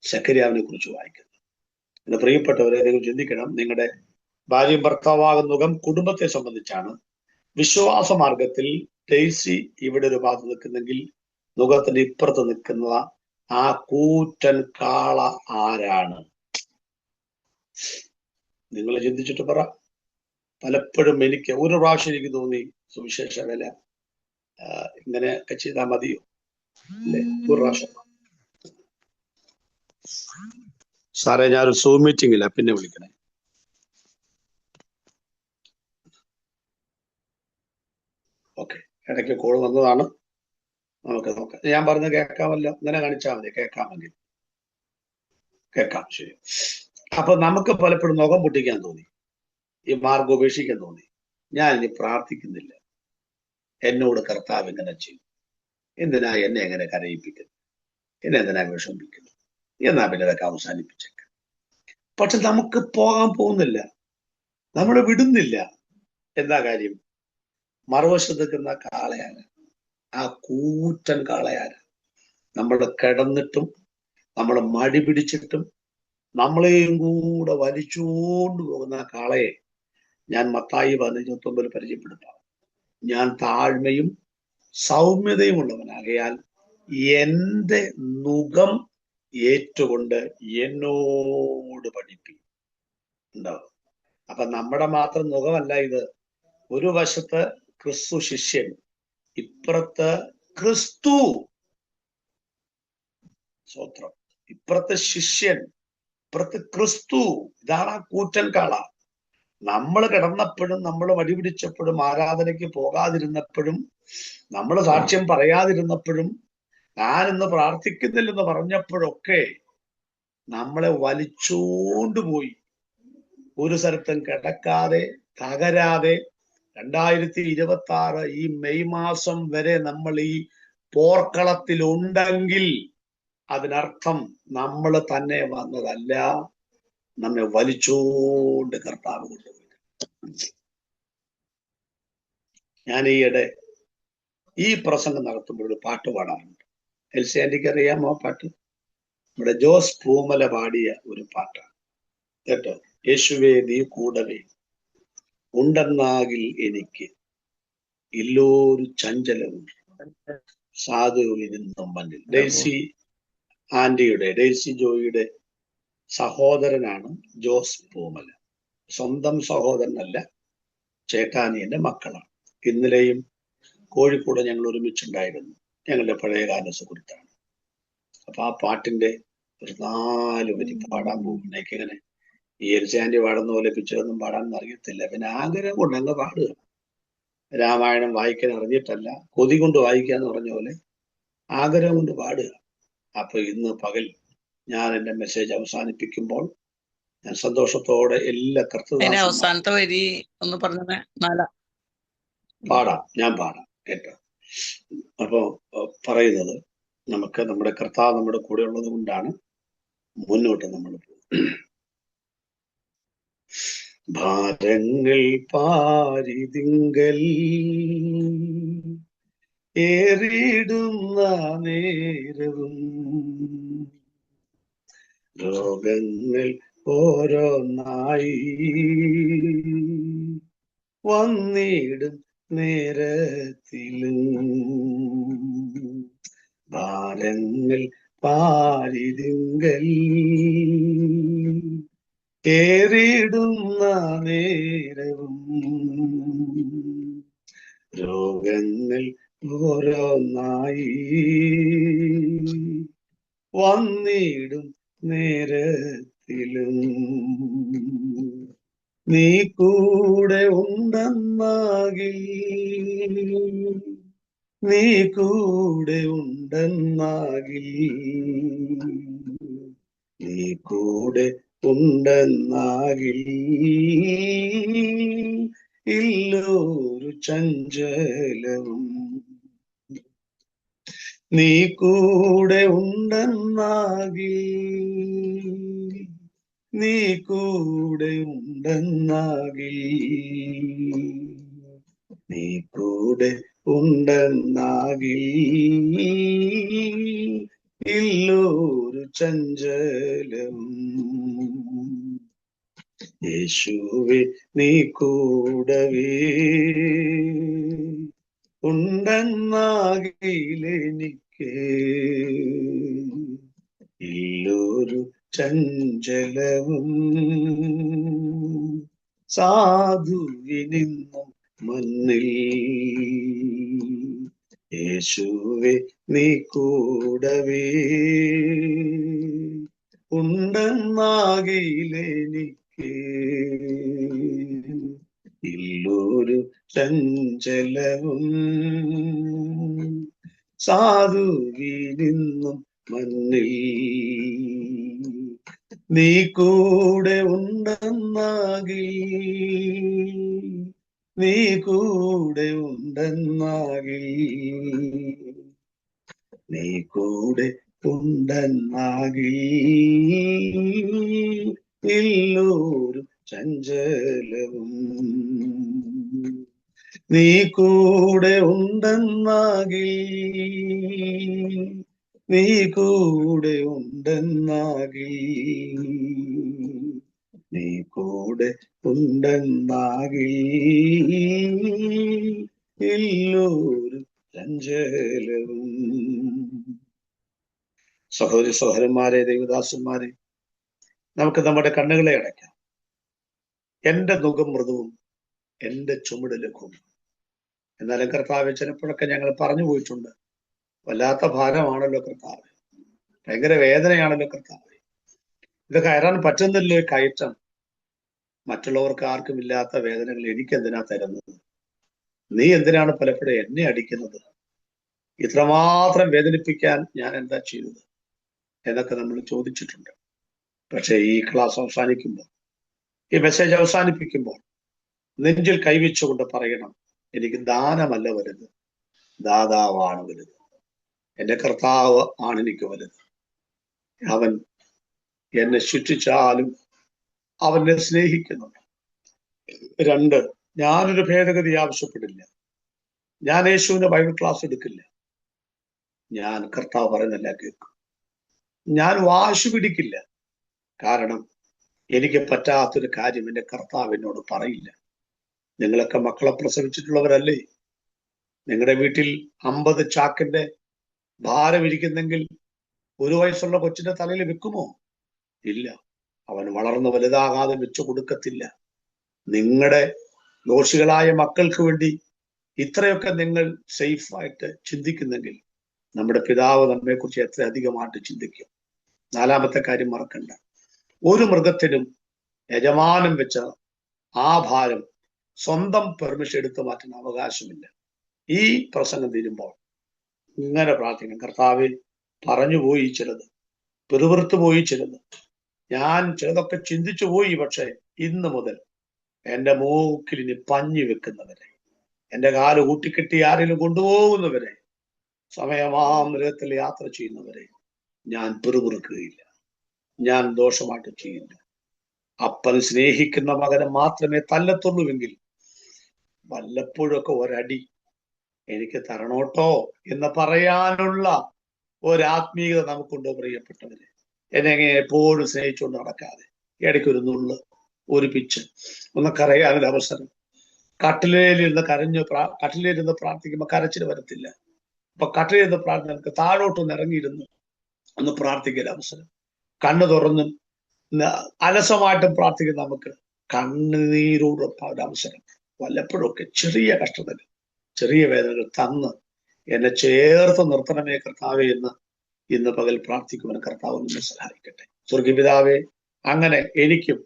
സെഖര്യാവിനെ കുറിച്ച് വായിക്കുന്നത്. എന്റെ പ്രിയപ്പെട്ടവരെ, നിങ്ങൾ ചിന്തിക്കണം. നിങ്ങളുടെ ഭാര്യയും ഭർത്താവാകുന്ന മുഖം കുടുംബത്തെ സംബന്ധിച്ചാണ്. വിശ്വാസ മാർഗത്തിൽ ഡെയ്സി ഇവിടെ ഒരു ഭാഗത്ത് നിൽക്കുന്നെങ്കിൽ മുഖത്തിന്റെ ഇപ്പുറത്ത് നിൽക്കുന്ന ആ കൂറ്റൻ കാള ആരാണ്? നിങ്ങൾ ചിന്തിച്ചിട്ട് പറ. പലപ്പോഴും എനിക്ക് ഒരു പ്രാവശ്യം എനിക്ക് തോന്നി, സുവിശേഷ വില ഇങ്ങനെയൊക്കെ ചെയ്താൽ മതിയോ അല്ലേ? ഒരു പ്രാവശ്യം. സാറേ, ഞാനൊരു സൂം മീറ്റിംഗില്ല, പിന്നെ വിളിക്കണേ. ഓക്കെ, ഇടയ്ക്ക് കോൾ വന്നതാണ്. നമുക്ക് നോക്കാം. ഞാൻ പറഞ്ഞ കേൾക്കാമല്ലോ? ഇങ്ങനെ കാണിച്ചാൽ മതി. കേൾക്കാമെങ്കിൽ കേൾക്കാം. ശരി. അപ്പൊ നമുക്ക് പലപ്പോഴും മുഖം പൊട്ടിക്കാൻ തോന്നി, ഈ മാർഗം ഉപേക്ഷിക്കാൻ തോന്നി. ഞാൻ ഇനി പ്രാർത്ഥിക്കുന്നില്ല. എന്നോട് കർത്താവ് ഇങ്ങനെ ചെയ്യും, എന്തിനാ എന്നെ എങ്ങനെ കരയിപ്പിക്കുന്നു, എന്നെ എന്തിനാ വിഷമിപ്പിക്കുന്നു, എന്നാ പിന്നെ ഇതൊക്കെ അവസാനിപ്പിച്ചേക്കാം. പക്ഷെ നമുക്ക് പോകാൻ പോകുന്നില്ല, നമ്മൾ വിടുന്നില്ല. എന്താ കാര്യം? മറുവശത്ത് നിൽക്കുന്ന കാളയാര? ആ കൂറ്റൻ കാളയാര? നമ്മൾ കിടന്നിട്ടും നമ്മൾ മടി പിടിച്ചിട്ടും നമ്മളെയും കൂടെ വലിച്ചുകൊണ്ട് പോകുന്ന ആ കാളയെ ഞാൻ മത്തായി 15:29 പരിചയപ്പെടുത്താം. ഞാൻ താഴ്മയും സൗമ്യതയും ഉള്ളവനാകയാൽ എന്റെ നുകം ഏറ്റുകൊണ്ട് എന്നോട് പഠിപ്പി. ഉണ്ടാവും. അപ്പൊ നമ്മുടെ മാത്രം നുകമല്ല ഇത്. ഒരു വശത്ത് ക്രിസ്തു ശിഷ്യൻ, ഇപ്പുറത്ത് ക്രിസ്തു. സ്വത്രം. ഇപ്പുറത്തെ ശിഷ്യൻ, ഇപ്പുറത്ത് ക്രിസ്തു. ഇതാണ് ആ കൂറ്റൻ കാള. നമ്മൾ കിടന്നപ്പോഴും, നമ്മൾ വടി പിടിച്ചപ്പോഴും, ആരാധനയ്ക്ക് പോകാതിരുന്നപ്പോഴും, നമ്മൾ സാക്ഷ്യം പറയാതിരുന്നപ്പോഴും, ഞാനിന്ന് പ്രാർത്ഥിക്കുന്നില്ലെന്ന് പറഞ്ഞപ്പോഴൊക്കെ നമ്മളെ വലിച്ചോണ്ടുപോയി. ഒരു സ്ഥലത്തും കിടക്കാതെ തകരാതെ 2026 ഈ മെയ് മാസം വരെ നമ്മൾ ഈ പോർക്കളത്തിൽ ഉണ്ടെങ്കിൽ അതിനർത്ഥം നമ്മൾ തന്നെ വന്നതല്ല, നമ്മെ വലിച്ചോണ്ട് കർത്താവ് കൊണ്ടുപോയി. ഞാൻ ഈയിടെ ഈ പ്രസംഗം നടത്തുമ്പോൾ ഒരു പാട്ട് പാടാറുണ്ട്. എൽസി ആന്റിക്ക് അറിയാമോ പാട്ട്? നമ്മുടെ ജോസ് പൂമല പാടിയ ഒരു പാട്ടാണ് കേട്ടോ. യേശുവേ നീ കൂടവേ ഉണ്ടെന്നാകിൽ എനിക്ക് ഇല്ലോരു ചഞ്ചലവും സാധുവിൽ നിന്നും മണ്ണിൽ. ഡെയ്സി ജോയിയുടെ സഹോദരനാണ് ജോസ് പൂമല. സ്വന്തം സഹോദരനല്ല, ചേട്ടാനിയന്റെ മക്കളാണ്. ഇന്നലെയും കോഴിക്കോട് ഞങ്ങൾ ഒരുമിച്ചുണ്ടായിരുന്നു. ഞങ്ങളുടെ പഴയകാല സുഹൃത്താണ്. അപ്പൊ ആ പാട്ടിന്റെ ഒരു 4 വരി പാടാൻ പോകും. എനിക്കിങ്ങനെ ഈ എൽസാൻഡി പാടുന്ന പോലെ പിക്ചറൊന്നും പാടാനൊന്നും അറിയത്തില്ല. പിന്നെ ആഗ്രഹം കൊണ്ട് അങ്ങ് പാടുക. രാമായണം വായിക്കാൻ അറിഞ്ഞിട്ടല്ല, കൊതി കൊണ്ട് വായിക്കുക എന്ന് പറഞ്ഞ പോലെ ആഗ്രഹം കൊണ്ട് പാടുക. അപ്പൊ ഇന്ന് പകൽ ഞാൻ എന്റെ മെസ്സേജ് അവസാനിപ്പിക്കുമ്പോൾ ഞാൻ സന്തോഷത്തോടെ എല്ലാ കർത്തൃദാസന്മാരും അവസാനത്തെ വരി ഒന്ന് പറഞ്ഞേ. ഞാൻ പാടാം കേട്ടോ. അപ്പോ പറയുന്നത്, നമുക്ക് നമ്മുടെ കർത്താവ് നമ്മുടെ കൂടെ ഉള്ളത് കൊണ്ടാണ് മുന്നോട്ട് നമ്മൾ പോകും. ഭാരങ്ങൾ പാരിതിങ്കൽ ഏറിടുന്ന നേരവും രോഗങ്ങൾ ഓരോന്നായി വന്നിടും നേരത്തിലും ഭാരങ്ങൾ പാരിതിങ്കൽ ഏറിടുന്ന നേരവും രോഗങ്ങൾ ഓരോന്നായി വന്നിടും നേരത്തിലും നീ കൂടെ ഉണ്ടെന്നാകിൽ, നീ കൂടെ ഉണ്ടെന്നാകിൽ, നീ കൂടെ ഉണ്ടെന്നാകിൽ ഇല്ലൊരു ചഞ്ചലവും. നീ കൂടെ ഉണ്ടെന്നാകിൽ, നീ കൂടെ ഉണ്ടെന്നാകിൽ, നീ കൂടെ ഉണ്ടെന്നാകിൽ ഇല്ലൊരു ചഞ്ചലവും. യേശുവേ നീ കൂടവേ ഉണ്ടെന്നാകിലെനിക്ക് ഇല്ലൊരു ചഞ്ചലവും. സാധുവിനിന്നും മണ്ണിൽ യേശുവേ നീ കൂടവേ ഉണ്ടെന്നാകിലെനിക്ക് ഇല്ലൊരു ചഞ്ചലവും. സാധുവിനിന്നും മണ്ണിൽ നീ കൂടെ ഉണ്ടെന്നാകിൽ, നീ കൂടെ ഉണ്ടെന്നാകിൽ, നീ കൂടെ ഉണ്ടെന്നാകിൽ ഇല്ലൊരു ചഞ്ചലവും. നീ കൂടെ ഉണ്ടെന്നാകിൽ, നീ കൂടെ ഉണ്ടെന്നാകിൽ, നീ കൂടെ ഉണ്ടെന്നാകിൽ ഇല്ലൊരു ചഞ്ചലവും. സഹോദരി സഹോദരന്മാരെ, ദൈവദാസന്മാരെ, നമുക്ക് നമ്മുടെ കണ്ണുകളെ അടയ്ക്കാം. എന്റെ മുഖം മൃദുവും എന്റെ ചുമട് ലഘുവും. എന്നാലും കർത്താവ് ചിലപ്പോഴൊക്കെ ഞങ്ങൾ പറഞ്ഞു പോയിട്ടുണ്ട്, വല്ലാത്ത ഭാരമാണല്ലോ കർത്താവ്, ഭയങ്കര വേദനയാണല്ലോ കർത്താവ്, ഇത് കയറാൻ പറ്റുന്നില്ലോ ഈ കയറ്റം. മറ്റുള്ളവർക്ക് ആർക്കും ഇല്ലാത്ത വേദനകൾ എനിക്കെന്തിനാ തരുന്നത്? നീ എന്തിനാണ് പലപ്പോഴും എന്നെ അടിക്കുന്നത്? ഇത്രമാത്രം വേദനിപ്പിക്കാൻ ഞാൻ എന്താ ചെയ്തത് എന്നൊക്കെ നമ്മൾ ചോദിച്ചിട്ടുണ്ട്. പക്ഷെ ഈ ക്ലാസ് അവസാനിക്കുമ്പോൾ, ഈ മെസ്സേജ് അവസാനിപ്പിക്കുമ്പോൾ നെഞ്ചിൽ കൈവച്ചുകൊണ്ട് പറയണം, എനിക്ക് ദാനമല്ല വലുത്, ദാതാവാണ് വലുത്. എന്റെ കർത്താവ് ആണ് എനിക്ക് വലുത്. അവൻ എന്നെ ശിക്ഷിച്ചാലും അവൻ എന്നെ സ്നേഹിക്കുന്നുണ്ട്. 2, ഞാനൊരു ഭേദഗതി ആവശ്യപ്പെടില്ല. ഞാൻ യേശുവിന്റെ ബൈബിൾ ക്ലാസ് എടുക്കില്ല. ഞാൻ കർത്താവ് പറയുന്നല്ല കേൾക്കും. ഞാൻ വാശി പിടിക്കില്ല. കാരണം എനിക്ക് പറ്റാത്തൊരു കാര്യം എന്റെ കർത്താവ് എന്നോട് പറയില്ല. നിങ്ങളൊക്കെ മക്കളെ പ്രസവിച്ചിട്ടുള്ളവരല്ലേ? നിങ്ങളുടെ വീട്ടിൽ 50 ചാക്കിന്റെ ഭാരം ഇരിക്കുന്നെങ്കിൽ 1 വയസ്സുള്ള കൊച്ചിന്റെ തലയിൽ വെക്കുമോ? ഇല്ല. അവൻ വളർന്ന് വലുതാകാതെ വെച്ചു കൊടുക്കത്തില്ല. നിങ്ങളുടെ ദോഷികളായ മക്കൾക്ക് വേണ്ടി ഇത്രയൊക്കെ നിങ്ങൾ സേഫായിട്ട് ചിന്തിക്കുന്നെങ്കിൽ നമ്മുടെ പിതാവ് നമ്മെക്കുറിച്ച് എത്ര അധികമായിട്ട് ചിന്തിക്കും. 4-മത്തെ കാര്യം മറക്കണ്ട, ഒരു മൃഗത്തിനും യജമാനം വെച്ച ആ ഭാരം സ്വന്തം പെർമിഷൻ എടുത്തു മാറ്റാൻ അവകാശമില്ല. ഈ പ്രസംഗം തീരുമ്പോൾ ഇങ്ങനെ പ്രാർത്ഥിക്കണം, കർത്താവേ പറഞ്ഞു പോയി ചിലത്, പിറുപിറുത്തു പോയി ചിലത്, ഞാൻ ചിലതൊക്കെ ചിന്തിച്ചു പോയി. പക്ഷെ ഇന്ന് മുതൽ എന്റെ മൂക്കിൽ ഇനി പഞ്ഞി വെക്കുന്നവരെ, എന്റെ കാല് കൂട്ടിക്കെട്ടി ആരെങ്കിലും കൊണ്ടുപോകുന്നവരെ, സമയമാമൃഗത്തിൽ യാത്ര ചെയ്യുന്നവരെ ഞാൻ പിറുപിറുക്കുകയില്ല, ഞാൻ ദോഷമായിട്ട് ചെയ്യില്ല. അപ്പൻ സ്നേഹിക്കുന്ന മകനെ മാത്രമേ തല്ലത്തുള്ളൂവെങ്കിൽ വല്ലപ്പോഴൊക്കെ ഒരടി എനിക്ക് തരണോട്ടോ എന്ന് പറയാനുള്ള ഒരാത്മീയത നമുക്കുണ്ടോ പ്രിയപ്പെട്ടവരെ? എന്നെ എപ്പോഴും സ്നേഹിച്ചുകൊണ്ട് നടക്കാതെ ഇടയ്ക്കൊരു നുള്ള്, ഒരു പിച്ച്, ഒന്ന് കരയാനൊരു അവസരം. കട്ടിലേലിരുന്ന് കട്ടിലേലിരുന്ന് പ്രാർത്ഥിക്കുമ്പോൾ കരച്ചിൽ വരത്തില്ല. അപ്പൊ കട്ടിലിരുന്ന് പ്രാർത്ഥന നമുക്ക് താഴോട്ടൊന്ന് ഇറങ്ങിയിരുന്നു ഒന്ന് പ്രാർത്ഥിക്കാൻ അവസരം. കണ്ണ് തുറന്നും അലസമായിട്ടും പ്രാർത്ഥിക്കുന്ന നമുക്ക് കണ്ണുനീരോടൊപ്പം ഒരു അവസരം. വല്ലപ്പോഴൊക്കെ ചെറിയ കഷ്ടതകൾ ചെറിയ വേദനകൾ തന്ന് എന്നെ ചേർത്ത് നിർത്തണമേ കർത്താവേ എന്ന് ഇന്ന് പകൽ പ്രാർത്ഥിക്കുവാൻ കർത്താവ് നമ്മെ സഹായിക്കട്ടെ. സ്വർഗീയപിതാവേ, അങ്ങനെ എനിക്കും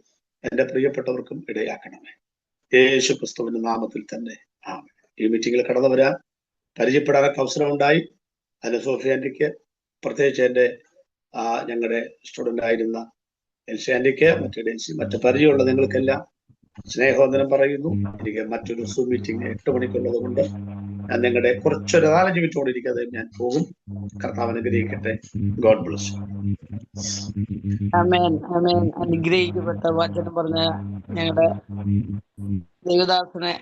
എൻ്റെ പ്രിയപ്പെട്ടവർക്കും ഇടയാക്കണമേ. യേശു ക്രിസ്തുവിന്റെ നാമത്തിൽ തന്നെ ആമേൻ. ഈ മീറ്റിംഗിൽ കടന്നു വരാൻ പരിചയപ്പെടാനൊക്കെ അവസരമുണ്ടായി. അതിന് സോഫി ആന്റിക്ക്, പ്രത്യേകിച്ച് എൻ്റെ ഞങ്ങളുടെ സ്റ്റുഡൻ്റ് ആയിരുന്ന എൽസി ആന്റിക്ക്, മറ്റു പരിചയമുള്ള നിങ്ങൾക്കെല്ലാം സ്നേഹവന്ദനം പറയുന്നു. എനിക്ക് മറ്റൊരു സൂം മീറ്റിംഗ് 8 മണിക്കുള്ളത് കൊണ്ട് ഞാൻ നിങ്ങളുടെ കുറച്ചൊരു 4-5 മിനിറ്റ് കൊണ്ടിരിക്കാതെ ഞാൻ പോകും. കർത്താവ് അനുഗ്രഹിക്കട്ടെ. God bless. ആമേൻ, ആമേൻ. അനുഗ്രഹിക്കപ്പെട്ട വചനം പറഞ്ഞ ഞങ്ങളുടെ ദേവദാസനെ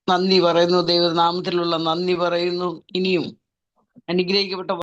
നന്ദി പറയുന്നു. ദൈവനാമത്തിലുള്ള നന്ദി പറയുന്നു. ഇനിയും അനുഗ്രഹിക്കപ്പെട്ട